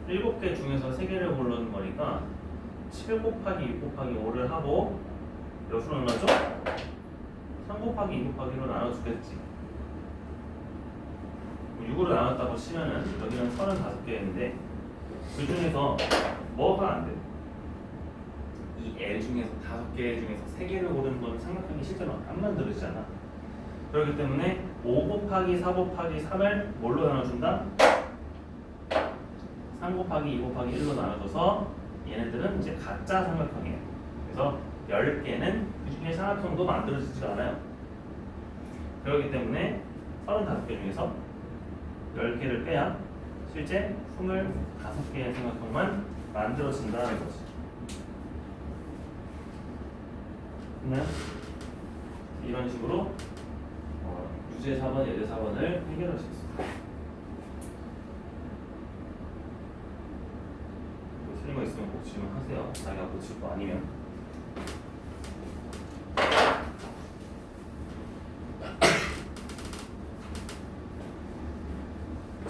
7개 중에서 3개를 고르는 거니까 7 곱하기 6 곱하기 5를 하고 몇으로 나눠줘? 3 곱하기 2 곱하기 1로 나눠주겠지. 6으로 나눴다고 치면은 여기는 35개인데 그 중에서 뭐가 안 돼? 이 L 중에서 5개 중에서 3개를 고르는 건 삼각형이 실제로 안 만들어지잖아. 그렇기 때문에 5 곱하기 4 곱하기 3을 뭘로 나눠준다? 3 곱하기 2 곱하기 1로 나눠줘서 얘네들은 이제 가짜 삼각형이에요. 그래서 10개는 그 중에 삼각형도 만들어지지가 않아요. 그렇기 때문에 35개 중에서 10개를 빼야 실제 25개의 삼각형만 만들어진다는 거지. 됐나요? 이런 식으로 유제 4번, 예제 4번을 해결할 수 있습니다. 뭐 틀린 거 있으면 꼭 질문하세요. 자기가 고칠 거 아니면.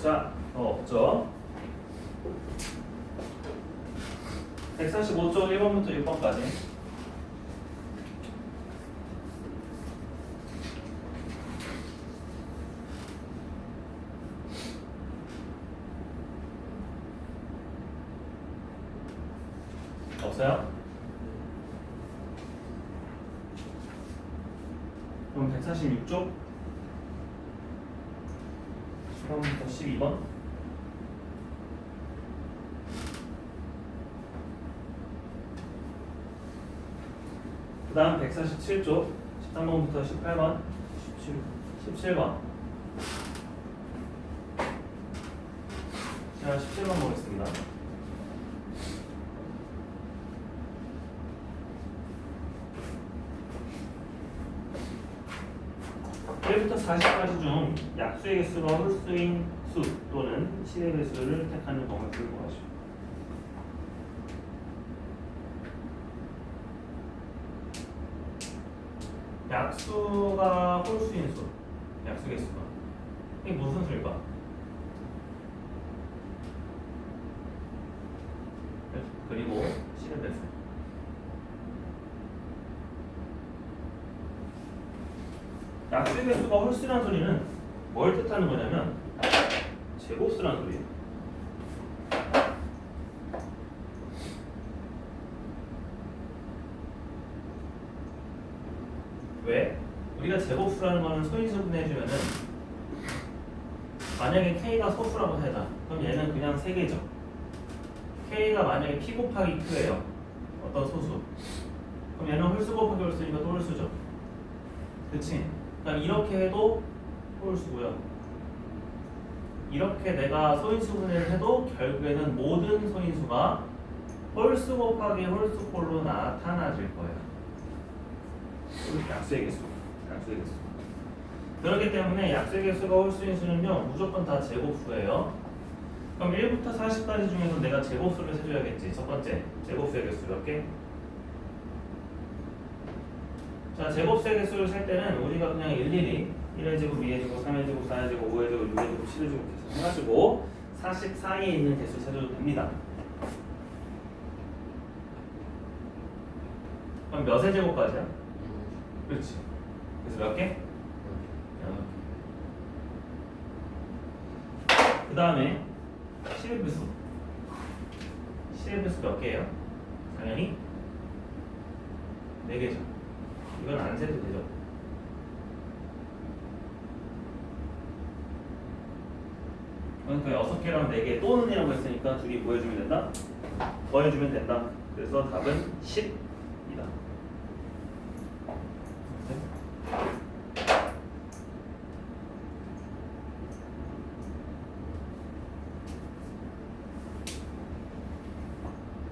자, 없죠? 145쪽 1번부터 6번까지. 없어요? 그럼 146쪽 1번부터 12번. 그 다음 147쪽 13번부터 18번 17번. 자, 17번 보겠습니다. 1부터 40가지 중 약수의 개수가 홀수인 수 또는 10의 배수를 택하는 경우를 구하시오. 약수가 홀수인 수, 약수 개수가 이게 무슨 수일까? 그리고 10의 배수. 약수의 개수가 홀수라는 소리는 뭘 뜻하는 거냐면 제곱수라는 소리예요. 왜? 우리가 제곱수라는 거는 소인수분해 해주면은 만약에 K가 소수라고 해자. 그럼 얘는 그냥 3개죠. K가 만약에 P 곱하기 Q예요. 어떤 소수. 그럼 얘는 홀수 곱하기 홀수니까 또 홀수죠. 그치? 그러니까 이렇게 해도 홀수고요. 이렇게 내가 소인수분해를 해도 결국에는 모든 소인수가 홀수 곱하기 홀수꼴로 나타나질 거예요. 약수의 개수. 약수의 개수. 그렇기 때문에 약수의 개수가 홀수인 수는요 무조건 다 제곱수예요. 그럼 1부터 40까지 중에서 내가 제곱수를 세줘야겠지. 첫 번째 제곱수의 개수 몇 개? 자, 제곱수의 개수를 셀 때는 우리가 그냥 일일이 1의 제곱, 2의 제곱, 3의 제곱, 4의 제곱, 5의 제곱, 6의 제곱, 7의 제곱 계산해가지고 40 사이에 있는 개수 세줘도 됩니다. 그럼 몇의 제곱까지야? 그렇지. 그래서 몇 개? 그 다음에 10의 배수. 10의 배수 몇 개예요? 당연히 4개죠. 이건 안 세도 되죠. 그러니까 6개랑 4개 또는 이라고 했으니까 둘이 뭐 해주면 된다? 더해주면 된다. 그래서 답은 10이다.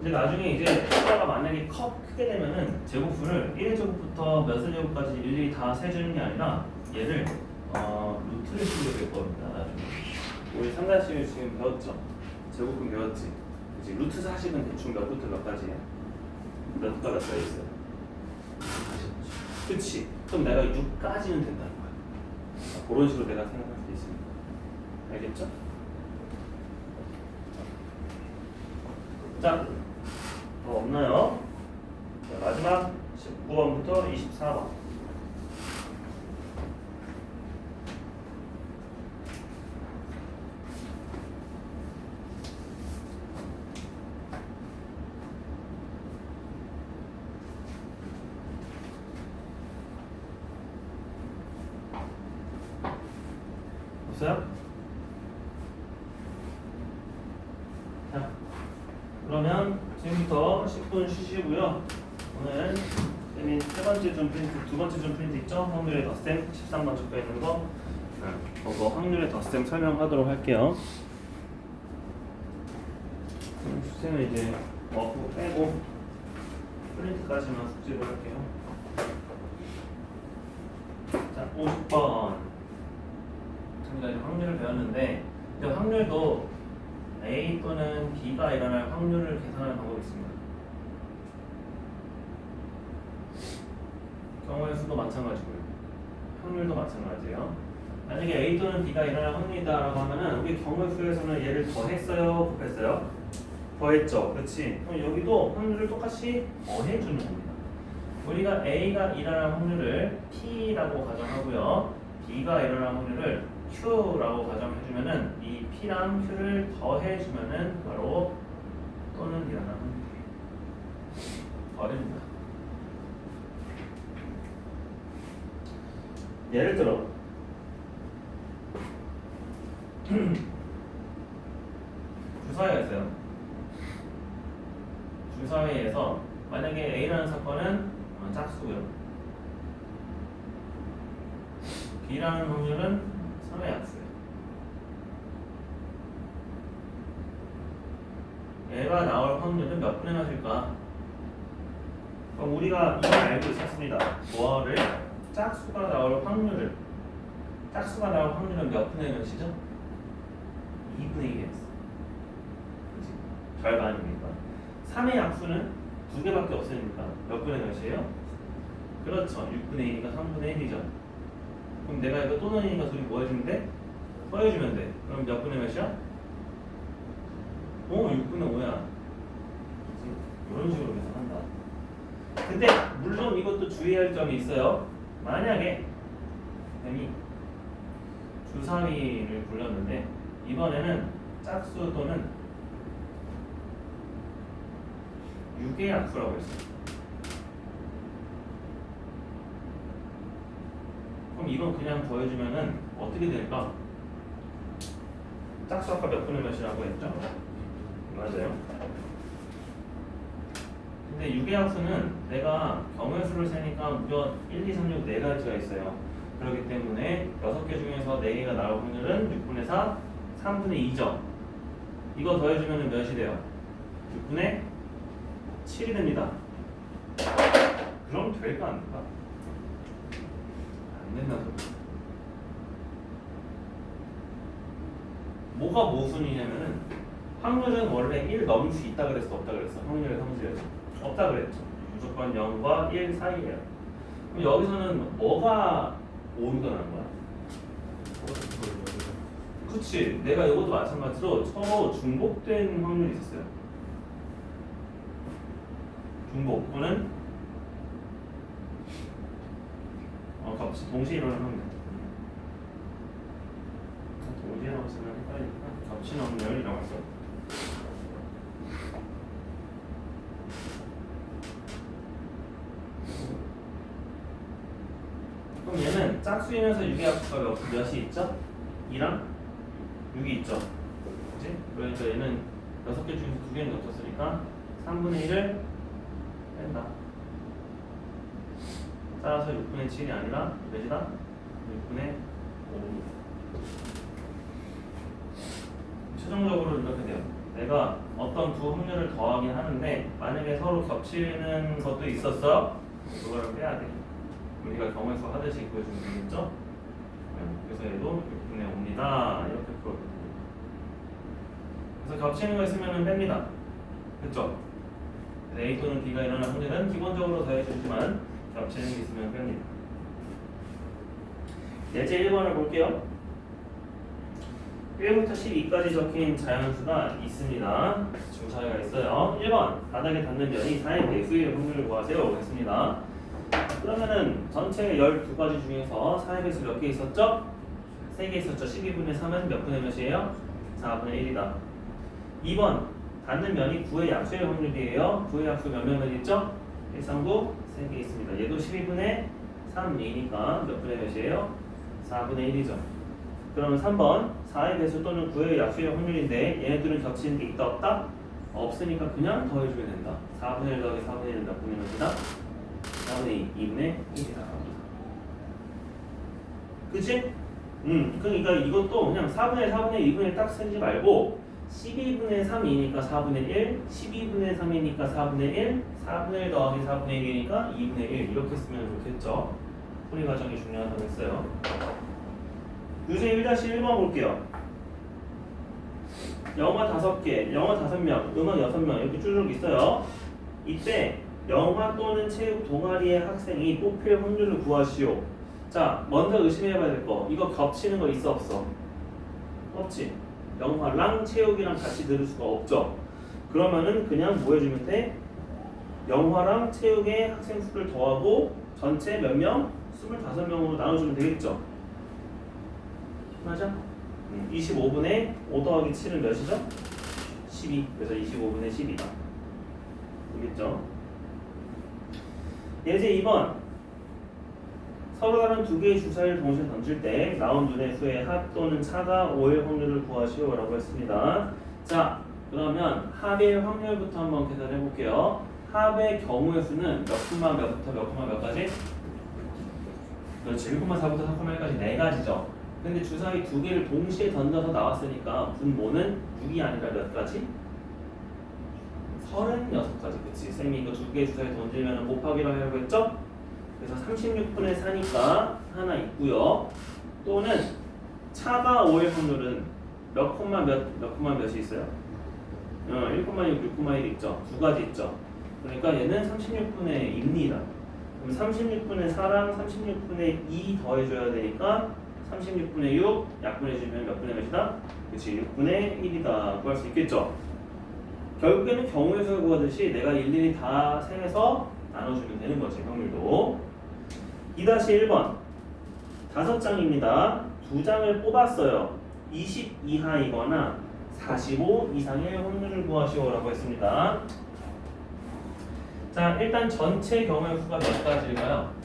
이제 나중에 이제 숫자가 만약에 크게 되면은 제곱수를 1의 제곱부터 몇의 제곱까지 일일이 다 세주는 게 아니라 얘를 루트를 쓰게 될 겁니다. 나중에 우리 3단식을 지금 배웠죠? 제곱근 배웠지? 그치? 루트 40은 대충 몇 루트 몇 가지야? 몇 루트가 몇 가지 있어요? 그치? 그럼 내가 6까지는 된다는 거야. 그런 식으로 내가 생각할 수 있습니다. 알겠죠? 자, 더 없나요? 자, 마지막 19번부터 24번. 없어요? 자, 그러면 지금부터 10분 쉬시고요. 오늘 쌤이 세 번째 점 프린트, 두 번째 점 프린트 있죠? 확률의 덧셈 13번 적혀 있는 거. 그거 확률의 덧셈 설명하도록 할게요. 쌤은 이제 워크 빼고 프린트까지만 숙제를 할게요. 자, 50번. 우리가 이제 확률을 배웠는데, 이제 확률도 A 또는 B가 일어날 확률을 계산하는 방법이 있습니다. 경우의 수도 마찬가지고요. 확률도 마찬가지예요. 만약에 A 또는 B가 일어날 확률이다라고 하면은 우리 경우의 수에서는 얘를 더했어요, 곱했어요? 더했죠, 그렇지? 그럼 여기도 확률을 똑같이 더해주는 겁니다. 우리가 A가 일어날 확률을 P라고 가정하고요, B가 일어날 확률을 Q라고 가정해주면은 이 P랑 Q를 더해주면은 바로 또는 일어나는 더됩니다. 예를 들어 주사위가 있어요. 주사위에서 만약에 A라는 사건은 짝수고요, B라는 확률은 3의 약수예요. 얘가 나올 확률은 몇 분의 몇일까? 그럼 우리가 이미 알고 있었습니다. 뭐를? 짝수가 나올 확률을 짝수가 나올 확률은 몇 분의 몇이죠? 2분의 1이었어. 그치? 절반이니까. 3의 약수는 두 개밖에 없으니까 몇 분의 몇이에요? 그렇죠. 6분의 1이니까 3분의 1이죠. 그럼 내가 이거 또 넣으니까 둘이 뭐 해주면 돼? 더해주면 돼. 그럼 몇 분의 몇이야? 6분의 5야. 이런 식으로 계산한다. 근데 물론 이것도 주의할 점이 있어요. 만약에 쌤이 주사위를 굴렸는데 이번에는 짝수 또는 6의 약수라고 했어요. 그럼 이건 그냥 더해주면은 어떻게 될까? 짝수 아까 몇 분의 몇이라고 했죠? 맞아요. 근데 6의 약수는 내가 경우의 수를 세니까 무려 1, 2, 3, 6 4가지가 있어요. 그렇기 때문에 6개 중에서 4개가 나올 확률은 6분의 4, 3분의 2죠. 이거 더해주면 몇이 돼요? 6분의 7이 됩니다. 그럼 될까 안 될까? 안 된다 소리. 뭐가 모순이냐면은 확률은 원래 1 넘을 수 있다 그랬어, 없다 그랬어? 확률의 성질에서 없다 그랬죠. 무조건 0과 1 사이에요. 그럼 여기서는 뭐가 5가 나는 거야? 그치. 내가 이것도 마찬가지로 서로 중복된 확률이 있었어요. 중복 또는 겹치 동시에 일어나는 확률. 동시에라고 쓰면 헷갈리니까 겹치는 확률이라고 했어. 그럼 얘는 짝수이면서 6의 합수가 몇이 있죠? 2랑 6이 있죠. 그치? 그러니까 얘는 6개 중에서 2개는 겹쳤으니까 3분의 1을 뺀다. 따라서 6분의 7이 아니라 몇이다? 6분의 5입니다. 최종적으로 이렇게 돼요. 내가 어떤 두 확률을 더하긴 하는데 만약에 서로 겹치는 것도 있었어? 그거를 빼야 돼. 우리가 경우의 수 하듯이 구해주면 되겠죠? 그래서 얘도 6분의 5입니다. 이렇게 풀어주거든요. 그래서 겹치는 거 있으면 뺍니다. 그쵸? A 또는 B가 일어나는 확률은 기본적으로 더해주지만 겹치는 게 있으면 뺍니다. 예제 1번을 볼게요. 1부터 12까지 적힌 자연수가 있습니다. 주사위가 있어요. 1번 바닥에 닿는 면이 4의 배수의 확률을 구하세요. 했습니다. 그러면은 전체 12가지 중에서 4의 배수 몇 개 있었죠? 3개 있었죠. 12분의 3은 몇 분의 몇이에요? 4분의 1이다. 2번 닿는 면이 9의 약수의 확률이에요. 9의 약수 몇 있죠? 1, 3, 9 3개 있습니다. 얘도 12분의 3이니까 몇 분의 몇이에요? 4분의 1이죠. 그러면 3번 4의 배수 또는 9의 약수의 확률인데 얘네들은 겹치는 게 있다 없다? 없으니까 그냥 더해주면 된다. 4분의 1 더하기 4분의 1은 몇 분의 몇이다? 4분의 2분의 1이다. 그치? 그러니까 이것도 그냥 4분의 4분의 2분의 1 딱 쓰지 말고 12분의 3이니까 4분의 1, 12분의 3이니까 4분의 1, 4분의 1 더하기 4분의 1이니까 2분의 1 이렇게 쓰면 좋겠죠. 풀이 과정이 중요하다고 했어요. 유제 1-1번 볼게요. 영화 5개, 영화 5명, 음악 6명 이렇게 쭉 있어요. 이때 영화 또는 체육 동아리의 학생이 뽑힐 확률을 구하시오. 자, 먼저 의심해봐야 될 거. 이거 겹치는 거 있어 없어? 없지. 영화랑 체육이랑 같이 들을 수가 없죠. 그러면은 그냥 뭐 해주면 돼? 영화랑 체육의 학생 수를 더하고 전체 몇 명? 25명으로 나눠주면 되겠죠. 맞아? 25분의 5 더하기 7은 몇이죠? 12. 그래서 25분의 10이다. 되겠죠? 예제 2번. 서로 다른 두 개의 주사위를 동시에 던질 때 나온 눈의 수의 합 또는 차가 5일 확률을 구하시오 라고 했습니다. 자, 그러면 합의 확률부터 한번 계산해 볼게요. 합의 경우의 수는 몇 콤마 몇부터 몇 콤마 몇까지? 그렇지. 1콤마 4부터 4콤마 1까지 4가지죠. 근데 주사위 두 개를 동시에 던져서 나왔으니까 분모는 6이 아니라 몇 가지? 36가지. 그치? 쌤이 이거 두 개의 주사위 던지면 곱하기라고 했죠? 그래서 36분의 4니까 하나 있고요. 또는 차가 5일 확률은 몇 콤마 몇이 있어요? 1,6, 6,1 있죠. 두 가지 있죠. 그러니까 얘는 36분의 2입니다. 그럼 36분의 4랑 36분의 2 더해줘야 되니까 36분의 6 약분해주면 몇 분의 몇이다? 그치, 6분의 1이다 구할 수 있겠죠. 결국에는 경우의 수를 구하듯이 내가 일일이 다 세서 나눠주면 되는 거지, 확률도. 2-1번 5장입니다. 2장을 뽑았어요. 20 이하이거나 45 이상의 확률을 구하시오라고 했습니다. 자, 일단 전체 경우의 수가 몇 가지일까요?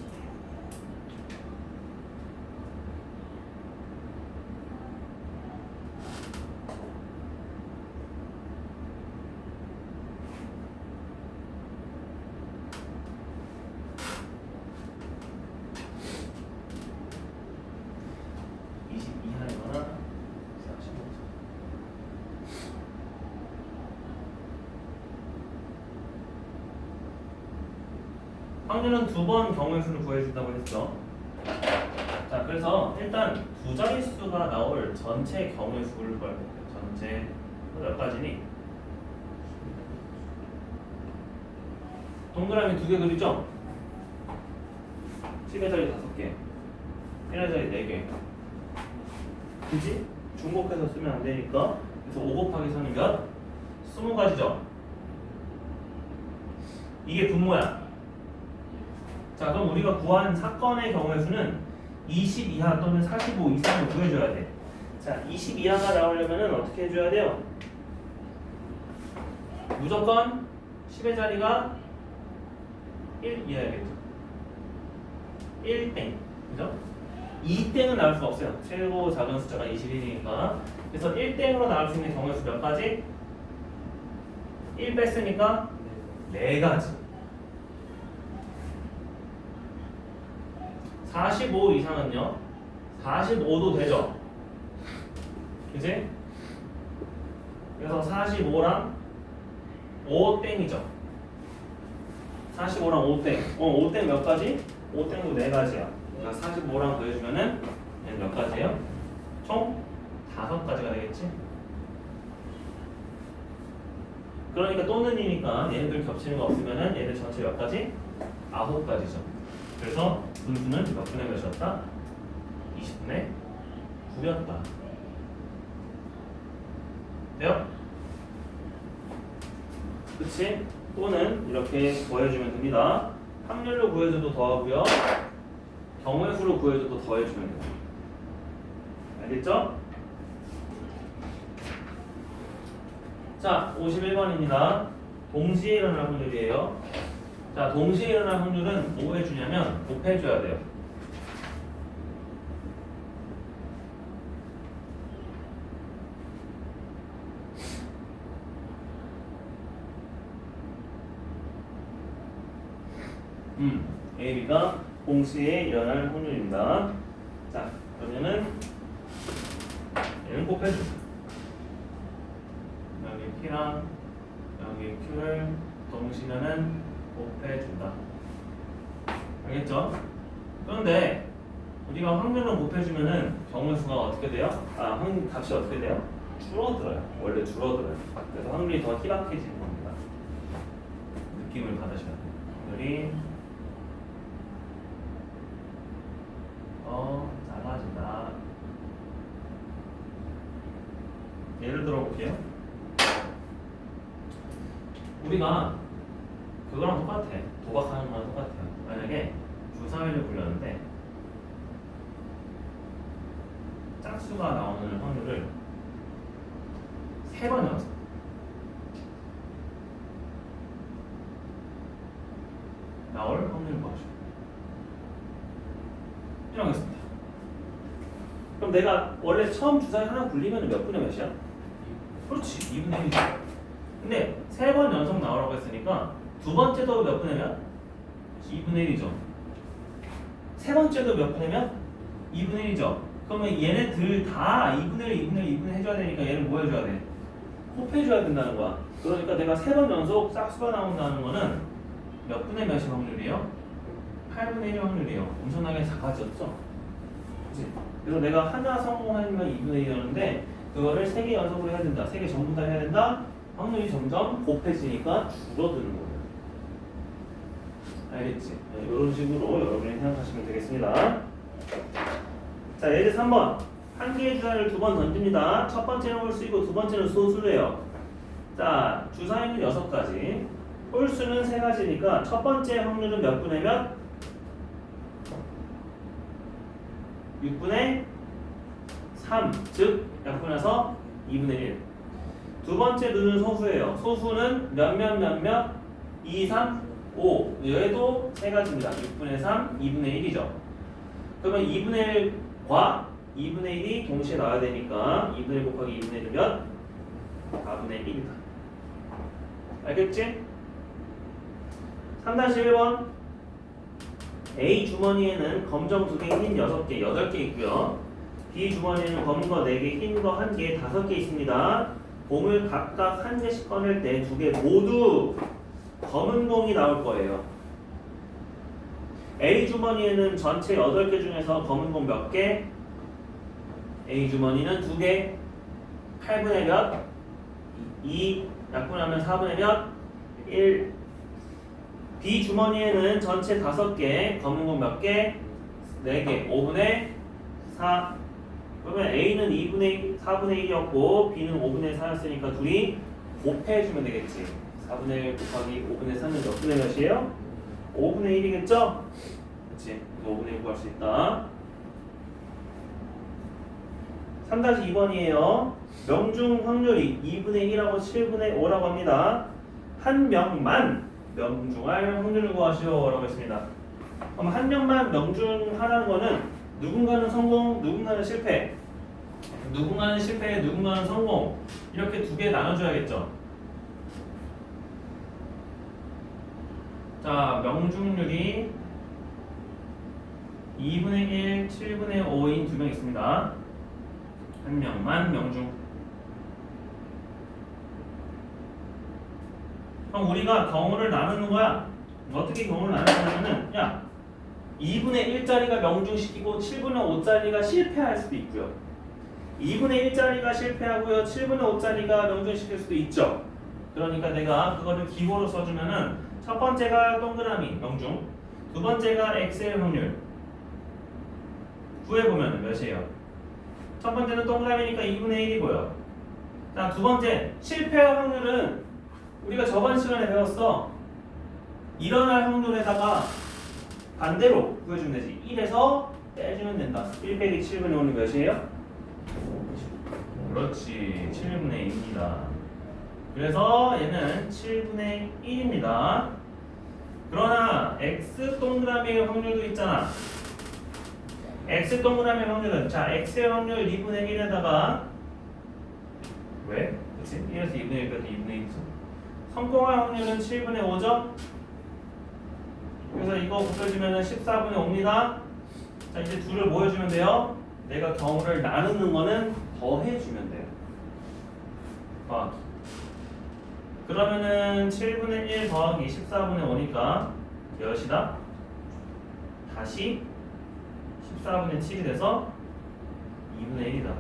확률은 2번 경우의 수를 구해준다고 했죠. 자, 그래서 일단 두 자릿수가 나올 전체 경우의 수를 구할 거예요. 전체 몇 가지니? 동그라미 2개 그리죠? 10의 자리 5개, 1의 자리 4개. 그지? 중복해서 쓰면 안 되니까. 그래서 5 곱하기 3이 몇? 20가지죠? 이게 분모야. 자, 그럼 우리가 구한 사건의 경우의 수는 20 이하 또는 45 이상을 구해줘야 돼. 자, 20 이하가 나오려면 어떻게 해줘야 돼요? 무조건 10의 자리가 1 이하야겠죠. 1땡, 그죠? 2땡은 나올 수가 없어요. 최고 작은 숫자가 21이니까. 그래서 1땡으로 나올 수 있는 경우의 수 몇 가지? 1 뺐으니까 4가지. 45 이상은요? 45도 되죠? 그치? 그래서 45랑 5땡이죠. 45랑 5땡. 5땡 몇 가지? 5땡도 4가지야. 그러니까 45랑 더해주면은 얘는 몇 가지예요? 총 5가지가 되겠지? 그러니까 또는이니까 얘네들 겹치는 거 없으면은 얘네 전체 몇 가지? 9가지죠. 그래서 분수는 몇 분의 몇이었다? 20분의 9였다. 돼요? 그치? 또는 이렇게 구해주면 됩니다. 확률로 구해줘도 더하고요. 경우의 수로 구해줘도 더해주면 돼요. 알겠죠? 자, 51번입니다. 동시에 일어날 확률이에요. 자, 동시에 일어날 확률은 뭐 해주냐면 곱해줘야 돼요. A, B가 동시에 일어날 확률입니다. 자, 그러면은 얘는 곱해줍니다. 여기 P랑 여기 Q를 동시에는 곱해준다. 알겠죠? 그런데 우리가 확률을 곱해주면은 경우의 수가 어떻게 돼요? 확률 값이 어떻게 돼요? 줄어들어요. 원래 줄어들어요. 그래서 확률이 더 희박해지는 겁니다. 느낌을 받으셔야 돼요. 확률이 더 작아진다. 예를 들어 볼게요. 우리가 그거랑 똑같아. 도박하는 거랑 똑같아요. 만약에 주사위를 굴렸는데 짝수가 나오는 확률을 3번 연속 나올 확률을 구하죠. 이러겠습니다. 그럼 내가 원래 처음 주사위 하나 굴리면 몇 분의 몇이야? 그렇지, 2분의 1이죠. 근데 3번 연속 나오라고 했으니까 두 번째도 몇 분의 몇? 2분의 1이죠. 세 번째도 몇 분의 몇? 2분의 1이죠. 그러면 얘네들 다 2분의 1, 2분의 1, 2분의 1 해줘야 되니까 얘를 뭐 해줘야 돼? 곱해줘야 된다는 거야. 그러니까 내가 3번 연속 짝수가 나온다는 거는 몇 분의 몇의 확률이에요? 8분의 1의 확률이에요. 엄청나게 작아졌죠? 그치? 그래서 내가 하나 성공하면 2분의 1이었는데 그거를 3개 연속으로 해야 된다. 3개 전부 다 해야 된다. 확률이 점점 곱해지니까 줄어드는 거예요. 알겠지? 네, 이런 식으로 여러분이 생각하시면 되겠습니다. 자, 예제 3번. 한 개의 주사위를 2번 던집니다. 첫 번째는 홀수이고 두 번째는 소수래요. 자, 주사위는 6가지. 홀수는 3가지니까 첫 번째 확률은 몇 분의 몇? 6분의 3. 즉, 약분해서 2분의 1. 두 번째 눈은 소수예요. 소수는 몇? 2, 3, 5. 얘도 3가지입니다. 6분의 3, 2분의 1이죠. 그러면 2분의 1과 2분의 1이 동시에 나와야 되니까 2분의 1 곱하기 2분의 1은 몇? 4분의 1이다. 알겠지? 3-1번 A 주머니에는 검정 2개, 흰 6개, 8개 있고요. B 주머니에는 검은 거 4개, 흰 거 1개, 5개 있습니다. 공을 각각 1개씩 꺼낼 때 2개 모두 검은 공이 나올 거예요. A 주머니에는 전체 8개 중에서 검은 공 몇 개? A 주머니는 2개, 8분의 몇? 2, 약분하면 4분의 몇? 1. B 주머니에는 전체 5개, 검은 공 몇 개? 4개, 5분의 4. 그러면 A는 2분의 4분의 1이었고 B는 5분의 4였으니까 둘이 곱해주면 되겠지. 4분의 1 곱하기 5분의 3은 몇 분의 몇이에요? 5분의 1이겠죠? 그치? 5분의 1 구할 수 있다. 3-2번이에요. 명중 확률이 2분의 1하고 7분의 5라고 합니다. 한 명만 명중할 확률을 구하시오 라고 했습니다. 그럼 한 명만 명중하라는 거는 누군가는 성공, 누군가는 실패. 누군가는 실패, 누군가는 성공. 이렇게 2개 나눠줘야겠죠. 자, 명중률이 2분의 1, 7분의 5인 2명 있습니다. 한 명만 명중. 그럼 우리가 경우를 나누는 거야. 어떻게 경우를 나누냐면은 야 2분의 1짜리가 명중시키고 7분의 5짜리가 실패할 수도 있고요. 2분의 1짜리가 실패하고요. 7분의 5짜리가 명중시킬 수도 있죠. 그러니까 내가 그거를 기호로 써주면은 첫 번째가 동그라미 명중, 두 번째가 X의 확률. 구해보면 몇이에요? 첫 번째는 동그라미니까 2분의 1이고요. 자, 두 번째 실패할 확률은 우리가 저번 시간에 배웠어. 일어날 확률에다가 반대로 구해주면 되지. 1에서 빼주면 된다. 1 빼기 7분의 5는 몇이에요? 그렇지. 7분의 2입니다. 그래서 얘는 7분의 1입니다. 그러나 X 동그라미의 확률도 있잖아. X 동그라미의 확률은 자 X의 확률 2분의 1에다가 왜? 그치? 1에서 2분의 1까지 2분의 1이죠. 성공할 확률은 7분의 5죠? 그래서 이거 곱해주면 14분의 5입니다. 자 이제 둘을 뭐 해주면 돼요? 내가 경우를 나누는 거는 더해주면 돼요. 더하기. 그러면은 7분의 1 더하기 14분의 5니까 몇이다? 다시 14분의 7이 돼서 2분의 1이다.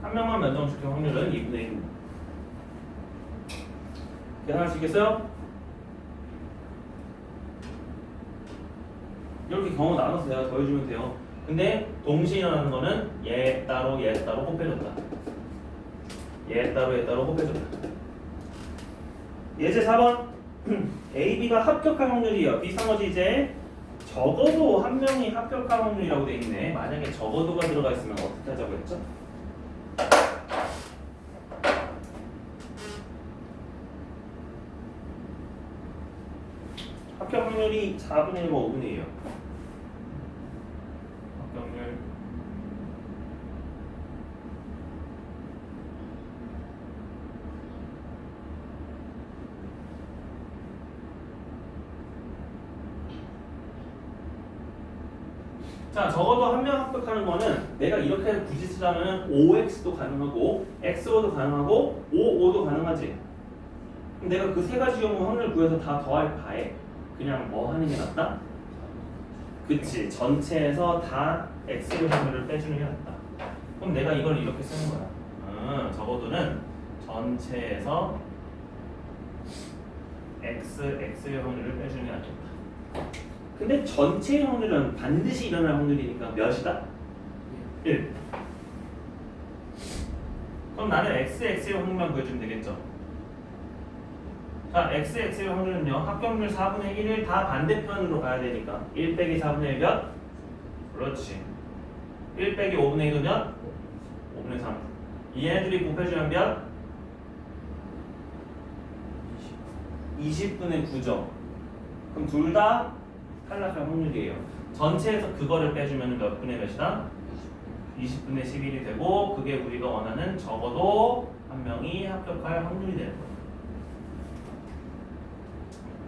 한 명만 면정시킬 확률은 2분의 1입니다. 계산할 수 있겠어요? 이렇게 경우 나눠서 내가 더해주면 돼요. 근데 동시에 일어나는 거는 얘 따로 곱해줬다. 얘 따로 곱해줬다. 예제 4번 A, B가 합격할 확률이에요. 비슷한 거지 이제. 적어도 한 명이 합격할 확률이라고 돼 있네. 만약에 적어도가 들어가 있으면 어떻게 하자고 했죠? 합격 확률이 4분의 1과 5분의 1이에요. 합격률 자, 적어도 한 명 합격하는 거는 내가 이렇게 굳이 쓰자면 5x도 가능하고 x5도 가능하고 5도 가능하지. 그럼 내가 그 세 가지 경우 확률 구해서 다 더할 바에 그냥 뭐 하는 게 낫다? 그치. 전체에서 다 x의 확률을 빼주는 게 낫다. 그럼 내가 이걸 이렇게 쓰는 거야. 적어도는 전체에서 x의 확률을 빼주는 게 낫겠다. 근데 전체의 확률은 반드시 일어날 확률이니까 몇이다? 1. 그럼 나는 x의 확률만 구해주면 되겠죠. 자, x의 확률은요, 합격률 4분의 1을 다 반대편으로 가야 되니까 1 빼기 4분의 1 몇? 그렇지. 1 빼기 5분의 1은 몇? 5분의 3. 얘네들이 곱해주면 몇? 20분의 9죠. 그럼 둘 다 탈락할 확률이에요. 전체에서 그거를 빼주면 몇 분의 몇이다? 20분의 11이 되고, 그게 우리가 원하는 적어도 한 명이 합격할 확률이 되는 거예요.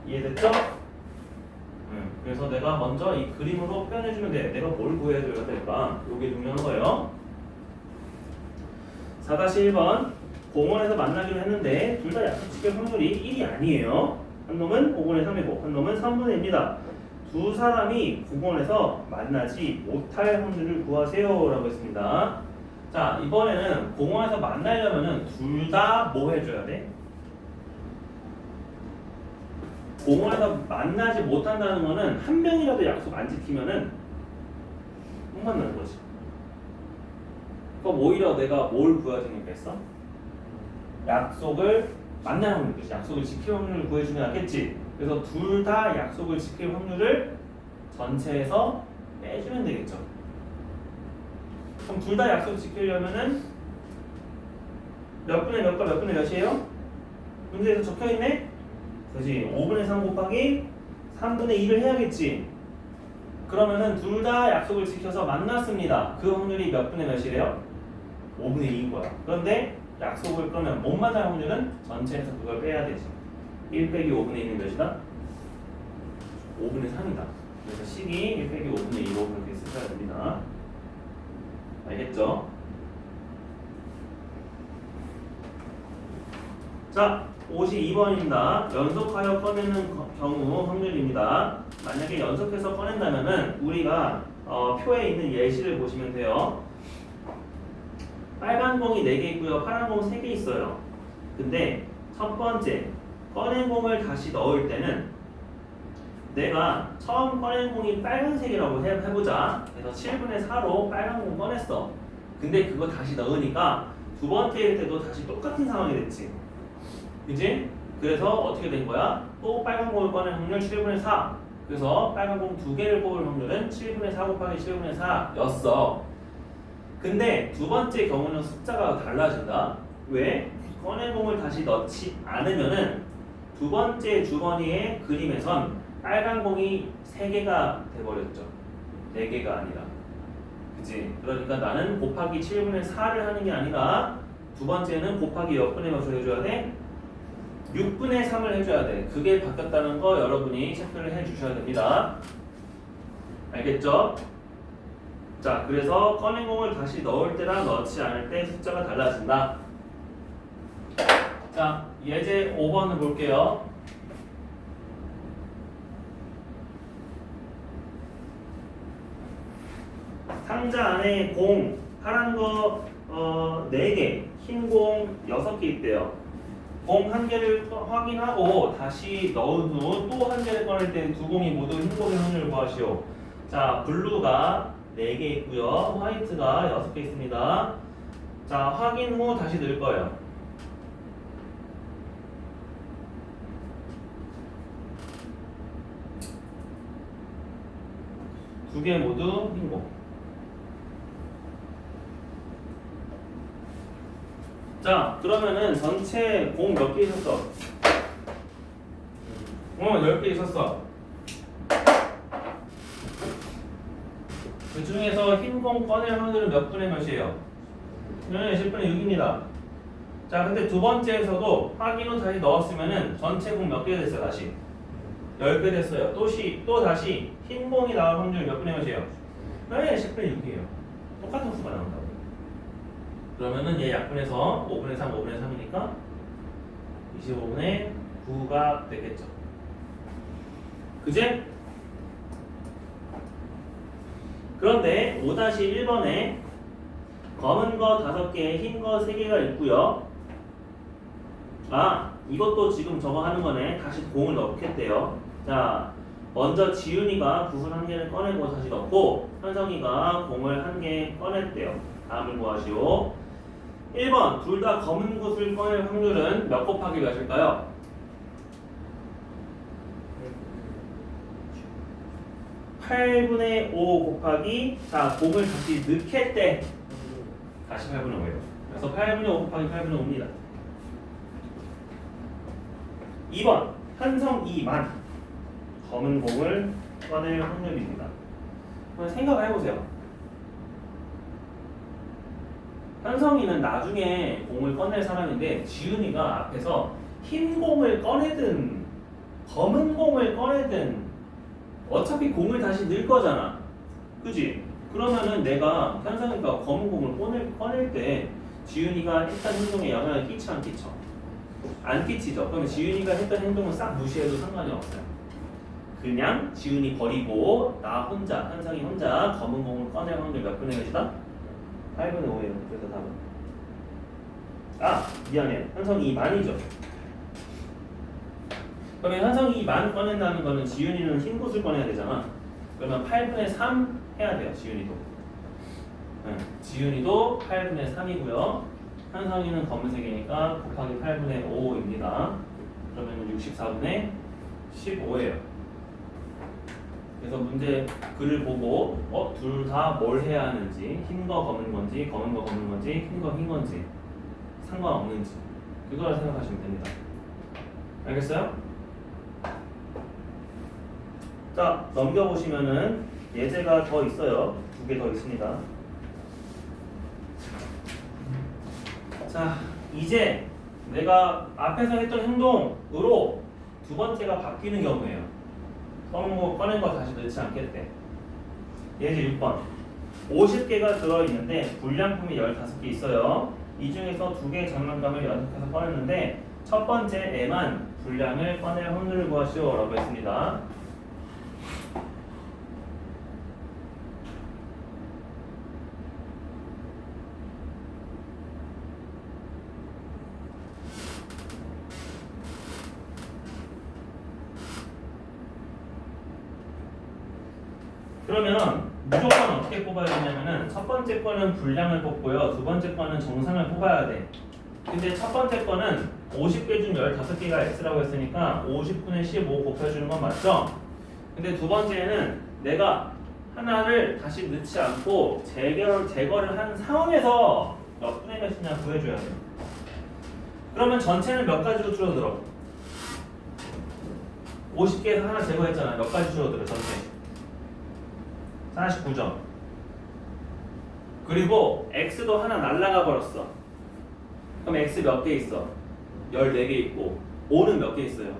이해됐죠? 그래서 내가 먼저 이 그림으로 표현해주면 돼. 내가 뭘 구해줘야 될까? 요게 중요한 거예요. 4-1번 공원에서 만나기로 했는데 둘 다 약속 지킬 확률이 1이 아니에요. 한 놈은 5분의 3이고 한 놈은 3분의 1입니다. 두 사람이 공원에서 만나지 못할 확률을 구하세요 라고 했습니다. 자, 이번에는 공원에서 만나려면 둘 다 뭐 해줘야 돼? 공원에서 만나지 못한다는 거는 한 명이라도 약속 안 지키면은 못 만나는 거지. 그럼 오히려 내가 뭘 구해주는 게 있어? 약속을 만나는 확률, 그치? 약속을 지킬 확률을 구해주면 낫겠지. 그래서 둘 다 약속을 지킬 확률을 전체에서 빼주면 되겠죠. 그럼 둘 다 약속 지키려면은 몇 분의 몇과 몇 분의 몇이에요? 문제에서 적혀있네? 그지? 5분의 3 곱하기 3분의 2를 해야겠지. 그러면은 둘 다 약속을 지켜서 만났습니다. 그 확률이 몇 분의 몇이래요? 5분의 2인 거야. 그런데 약속을 끄면 못 만날 확률은 전체에서 그걸 빼야 되지. 1 빼기 5분의 2는 몇이다? 5분의 3이다. 그래서 식이 1 빼기 5분의 2로 그렇게 쓰셔야 됩니다. 알겠죠? 자, 52번입니다. 연속하여 꺼내는 경우 확률입니다. 만약에 연속해서 꺼낸다면은 우리가 표에 있는 예시를 보시면 돼요. 빨간 공이 4개 있고요. 파란 공 3개 있어요. 근데 첫 번째 꺼낸 공을 다시 넣을 때는 내가 처음 꺼낸 공이 빨간색이라고 해보자. 그래서 7분의 4로 빨간 공 꺼냈어. 근데 그거 다시 넣으니까 두 번째 때도 다시 똑같은 상황이 됐지. 그지? 그래서 어떻게 된 거야? 또 빨간 공을 꺼낸 확률 7분의 4. 그래서 빨간 공 2개를 뽑을 확률은 7분의 4 곱하기 7분의 4였어. 근데 두 번째 경우는 숫자가 달라진다. 왜? 꺼낸 공을 다시 넣지 않으면은 두 번째 주머니의 그림에선 빨간 공이 3개가 돼버렸죠. 4개가 아니라. 그치? 그러니까 나는 곱하기 7분의 4를 하는 게 아니라 두 번째는 곱하기 몇 분의 몇을 해줘야 돼? 6분의 3을 해줘야 돼. 그게 바뀌었다는 거 여러분이 체크를 해주셔야 됩니다. 알겠죠? 자, 그래서 꺼낸 공을 다시 넣을 때랑 넣지 않을 때 숫자가 달라진다. 자, 예제 5번을 볼게요. 상자 안에 공, 파란 거 4개, 흰 공 6개 있대요. 공 1개를 확인하고 다시 넣은 후 또 1개를 꺼낼 때 두 공이 모두 흰 공의 확률을 구하시오. 자, 블루가 4개 있고요. 화이트가 6개 있습니다. 자, 확인 후 다시 넣을 거예요. 두 개 모두 흰 공. 자, 그러면은 전체 공 몇 개 있었어? 10개 있었어. 그 중에서 흰 공 꺼낼 확률은 몇 분의 몇이에요? 10분의 6입니다. 자, 근데 두 번째에서도 확인 후 다시 넣었으면은 전체 공 몇 개 됐어요, 다시? 10개 됐어요. 또 다시 흰 공이 나올 확률 몇 분의 몇이에요? 10분의 6이에요. 똑같은 수가 나온다고. 그러면은 얘 약분해서 5분의 3, 5분의 3이니까 25분의 9가 되겠죠. 그지? 그런데 5-1번에 검은 거 5개, 흰 거 3개가 있고요. 아, 이것도 지금 저거 하는 거네. 다시 공을 넣겠대요. 자, 먼저 지윤이가 구슬 1개를 꺼내고 다시 넣고 현성이가 공을 1개 꺼냈대요. 다음을 구하시오. 1번, 둘 다 검은 구슬 꺼낼 확률은 몇 곱하기 몇일까요? 8분의 5 곱하기, 자, 공을 다시 넣겠대. 다시 8분의 5예요. 그래서 8분의 5 곱하기 8분의 5입니다. 2번, 현성이만 검은 공을 꺼낼 확률입니다. 한번 생각을 해보세요. 현성이는 나중에 공을 꺼낼 사람인데 지훈이가 앞에서 흰 공을 꺼내든 검은 공을 꺼내든 어차피 공을 다시 넣을 거잖아. 그지? 그러면은 내가 현성이가 검은 공을 꺼낼 때 지훈이가 했던 행동에 영향을 끼쳐 안 끼쳐? 안 끼치죠. 그러면 지훈이가 했던 행동을 싹 무시해도 상관이 없어요. 그냥 지훈이 버리고 나 혼자, 현성이 혼자 검은 공을 꺼낼 확률 몇 분의 몇이다? 8분의 5예요. 그래서 답은 미안해. 현성이 2만이죠. 그러면 현성이 2만 꺼낸다는 거는 지윤이는 흰 곳을 꺼내야 되잖아. 그러면 8분의 3 해야 돼요. 지윤이도. 지윤이도 8분의 3이고요. 현성이는 검은색이니까 곱하기 8분의 5입니다. 그러면 64분의 15예요. 그래서 문제 글을 보고 둘 다 뭘 해야 하는지, 흰 거 검은 건지, 검은 거 검은 건지, 흰 거 흰 건지 상관없는지 그걸 생각하시면 됩니다. 알겠어요? 자, 넘겨보시면은 예제가 더 있어요. 2개 더 있습니다. 자, 이제 내가 앞에서 했던 행동으로 두 번째가 바뀌는 경우예요. 꺼낸 거 다시 넣지 않겠대. 예제 6번. 50개가 들어있는데 불량품이 15개 있어요. 이 중에서 2개의 장난감을 연속해서 꺼냈는데 첫 번째 애만 불량을 꺼낼 확률을 구하시오 라고 했습니다. 그러면 무조건 어떻게 뽑아야 되냐면은 첫 번째 거는 분량을 뽑고요. 두 번째 거는 정상을 뽑아야 돼. 근데 첫 번째 거는 50개 중 15개가 X라고 했으니까 50분의 15 곱해주는 건 맞죠? 근데 두 번째는 내가 하나를 다시 넣지 않고 제거를 한 상황에서 몇 분의 몇이냐 구해줘야 돼요. 그러면 전체는 몇 가지로 줄어들어? 50개에서 하나 제거했잖아. 몇 가지 줄어들어 전체? 49점. 그리고 X도 하나 날라가 버렸어. 그럼 X 몇 개 있어? 14개 있고 5는 몇 개 있어요?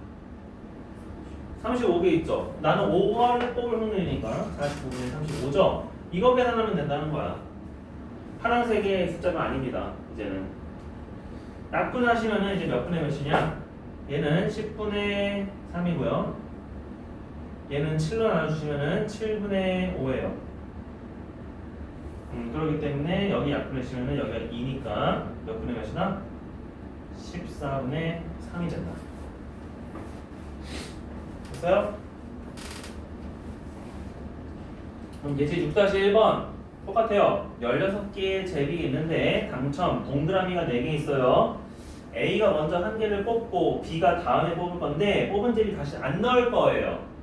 35개 있죠. 나는 5를 뽑을 확률이니까 49분의 35죠. 이거 계산하면 된다는 거야. 파란색의 숫자가 아닙니다. 이제는 약분하시면은 이제 몇 분의 몇이냐? 얘는 10분의 3이고요. 얘는 7로 나눠주시면은 7분의 5예요. 그렇기 때문에 여기 약분해주시면은 여기가 2니까 몇 분의 몇이나? 14분의 3이 된다. 됐어요? 그럼 예제 6-1번 똑같아요. 16개의 제비가 있는데 당첨 동그라미가 4개 있어요. A가 먼저 1개를 뽑고 B가 다음에 뽑을 건데 뽑은 제비 다시 안 넣을 거예요.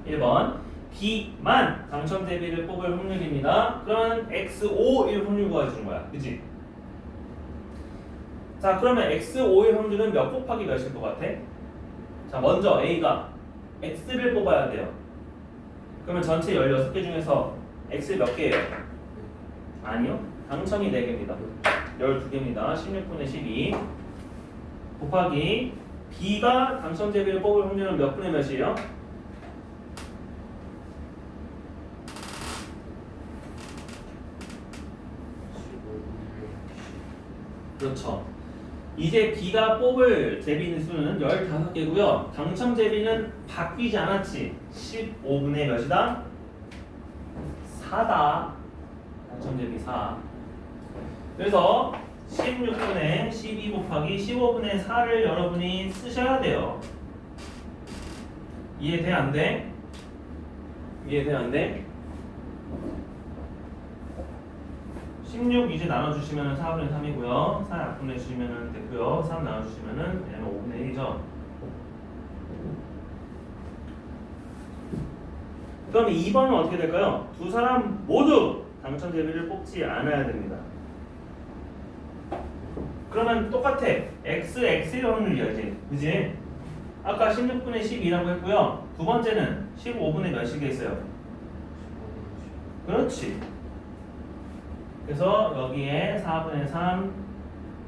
1번 B만 당첨 대비를 뽑을 확률입니다. 그러면 X5일 확률 구해주는 거야. 그치? 자, 그러면 X5일 확률은 몇 곱하기 몇일 것 같아? 자, 먼저 A가 X를 뽑아야 돼요. 그러면 전체 16개 중에서 X 몇 개예요? 아니요. 당첨이 4개입니다. 12개입니다. 16분의 12 곱하기 B가 당첨 대비를 뽑을 확률은 몇 분의 몇이에요? 그렇죠. 이제 B가 뽑을 제비 수는 15개고요. 당첨 제비는 바뀌지 않았지. 15분의 몇이다? 4다. 당첨 대비 4. 그래서 16분의 12 곱하기 15분의 4를 여러분이 쓰셔야 돼요. 이해돼? 안 돼? 이해돼? 안 돼? 16 이제 나눠주시면 4분의 3이고요. 4 약분해 주시면 됐고요. 3 나눠주시면 얘는 5분의 1이죠. 그럼 2번은 어떻게 될까요? 두 사람 모두 당첨 대비를 뽑지 않아야 됩니다. 그러면 똑같아. x 확률 이야지. 그지? 아까 16분의 12라고 했고요. 두 번째는 15분의 몇이겠어요? 그렇지. 그래서 여기에 4분의 3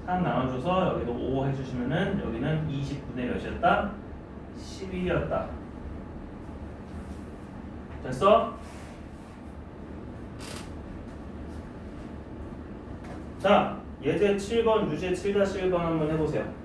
나눠줘서 여기도 5 해주시면은 여기는 20분의 몇이었다? 11이었다. 됐어? 자, 예제 7번, 유제 7-1번 한번 해보세요.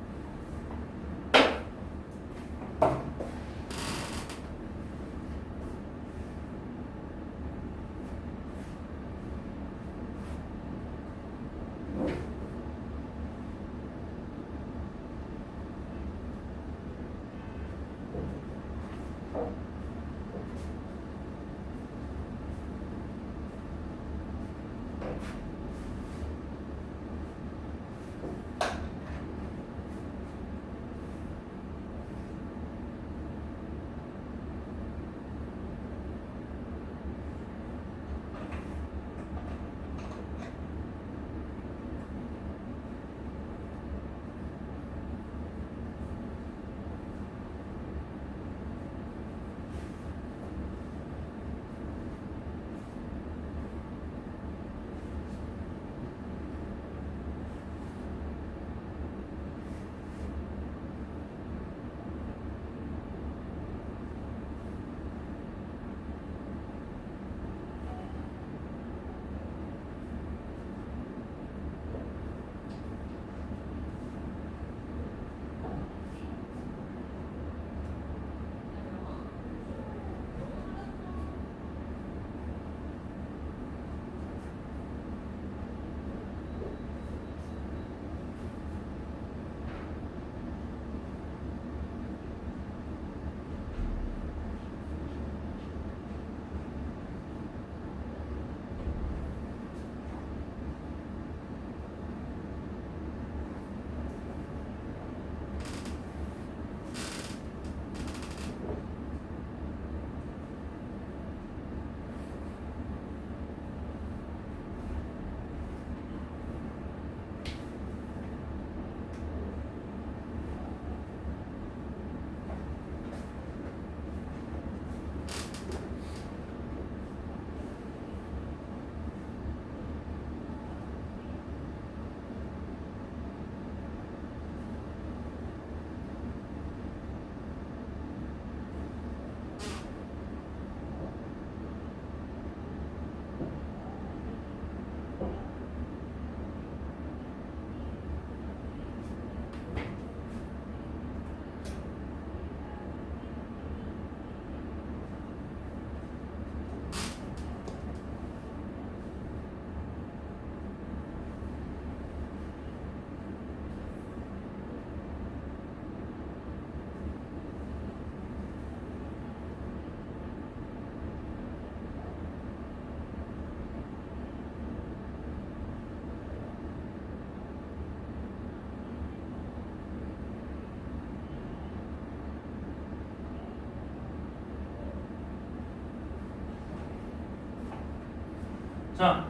자,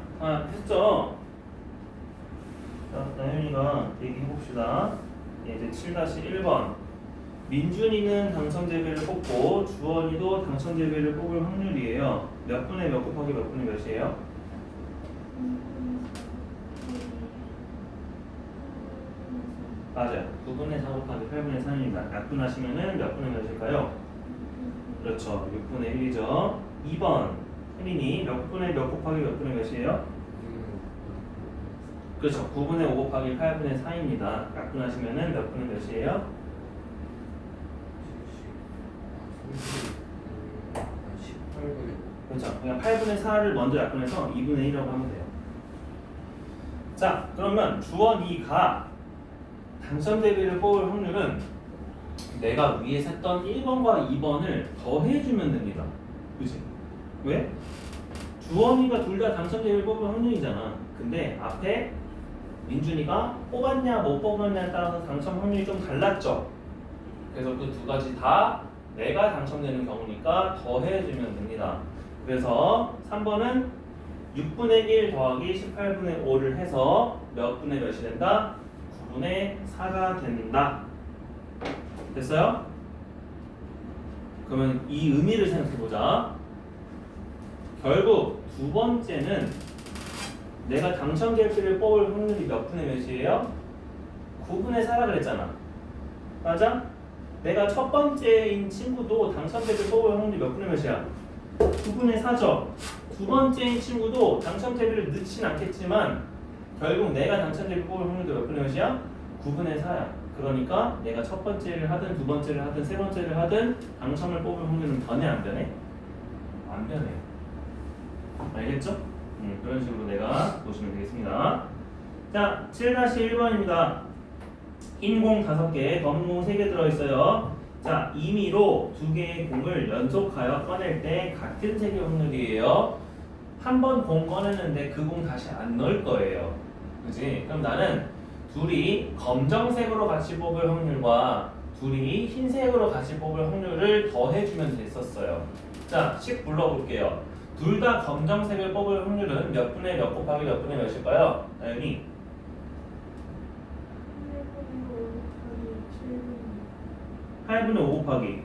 했죠? 자, 나연이가 얘기해봅시다. 이제 7-1번. 민준이는 당첨제비를 뽑고 주원이도 당첨제비를 뽑을 확률이에요. 몇 분의 몇 곱하기 몇 분의 몇이에요? 맞아요. 9분의 4 곱하기 8분의 3입니다. 약분하시면은 몇 분의 몇일까요? 그렇죠. 6분의 1이죠. 2번. 혜린이 몇 분의 몇 곱하기 몇 분의 몇이에요? 그렇죠. 9분의 5 곱하기 8분의 4입니다. 약분하시면은 몇 분의 몇이에요? 18분의 그렇죠. 그냥 8분의 4를 먼저 약분해서 2분의 1이라고 하면 돼요. 자, 그러면 주원 2가 당첨 대비를 뽑을 확률은 내가 위에 셌던 1번과 2번을 더해주면 됩니다. 그치? 왜? 주원이가 둘 다 당첨 대비를 뽑을 확률이잖아. 근데 앞에 민준이가 뽑았냐 못 뽑았냐에 따라서 당첨 확률이 좀 달랐죠. 그래서 그 두 가지 다 내가 당첨되는 경우니까 더해주면 됩니다. 그래서 3번은 6분의 1 더하기 18분의 5를 해서 몇 분의 몇이 된다? 9분의 4가 된다. 됐어요? 그러면 이 의미를 생각해보자. 결국 두 번째는 내가 당첨 결피를 뽑을 확률이 몇 분의 몇이에요? 9분의 4라 그랬잖아. 맞아? 내가 첫 번째인 친구도 당첨 결피를 뽑을 확률이 몇 분의 몇이야? 9분의 4죠. 두 번째인 친구도 당첨 대비를 넣진 않겠지만 결국 내가 당첨 대비 뽑을 확률도 몇 분의 몇이야? 9분의 4야. 그러니까 내가 첫 번째를 하든 두 번째를 하든 세 번째를 하든 당첨을 뽑을 확률은 변해 안 변해? 안 변해. 알겠죠? 그런 식으로 내가 보시면 되겠습니다. 자, 7-1번입니다. 흰 공 5개, 검은 공 3개 들어있어요. 자, 임의로 2개의 공을 연속하여 꺼낼 때 같은 색의 확률이에요. 한 번 공 꺼냈는데 그 공 다시 안 넣을 거예요. 그지? 그럼 나는 둘이 검정색으로 같이 뽑을 확률과 둘이 흰색으로 같이 뽑을 확률을 더해주면 됐었어요. 자, 10 불러볼게요. 둘 다 검정색을 뽑을 확률은 몇 분의 몇 곱하기 몇 분의 몇일까요? 나연이? 8분의 5 곱하기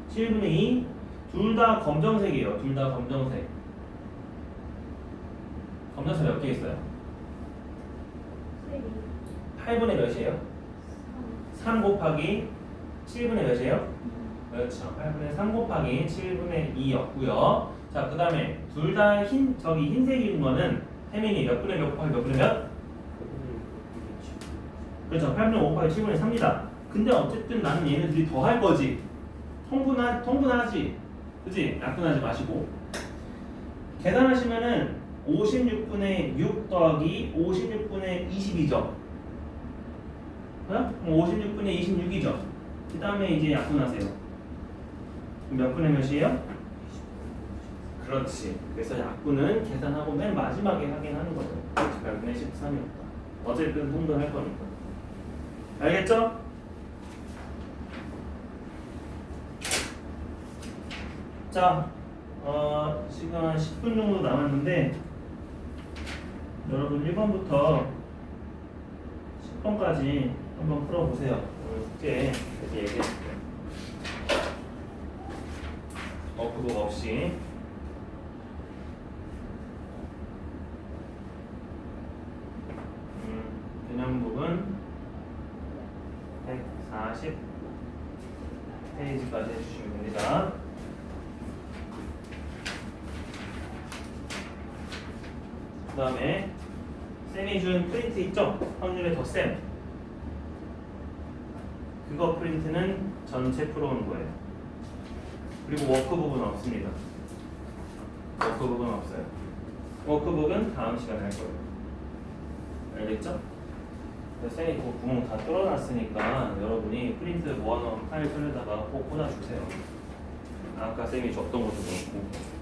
7분의 2. 둘 다 검정색이에요. 둘 다 검정색. 검정색 몇 개 있어요? 8분의 몇이에요? 3 곱하기 7분의 몇이에요? 그렇죠. 8분의 3 곱하기 7분의 2였고요. 자, 그 다음에 둘 다 흰색인 거는 혜민이 몇 분의 몇 곱하기 몇 분의 몇? 그렇죠. 8분의 5 곱하기 7분의 3입니다. 근데 어쨌든 나는 얘네들이 더 할 거지. 통분하지. 그치? 약분하지 마시고. 계산하시면은 56분의 6 더하기 56분의 20이죠. 어? 56분의 26이죠. 그 다음에 이제 약분하세요. 몇 분의 몇이에요? 그렇지. 그래서 약분은 계산하고 맨 마지막에 하긴 하는 거죠. 8분의 13이었다. 어쨌든 통분할 거니까. 알겠죠? 자, 시간 한 10분 정도 남았는데 여러분 1번부터 10번까지 한번 풀어보세요. 오늘 숙제 이렇게 얘기해줄게요. 워크북 없이. 개념북은 140페이지까지 해주시면 됩니다. 그 다음에 쌤이 준 프린트 있죠? 확률의 덧셈. 그거 프린트는 전체 풀어오는 거예요. 그리고 워크북은 없습니다. 워크북은 없어요. 워크북은 다음 시간에 할 거예요. 알겠죠? 쌤이 그 구멍 다 뚫어놨으니까 여러분이 프린트 모아놓은 파일 손에다가 꼭 꽂아주세요. 아까 쌤이 줬던 것도 그렇고.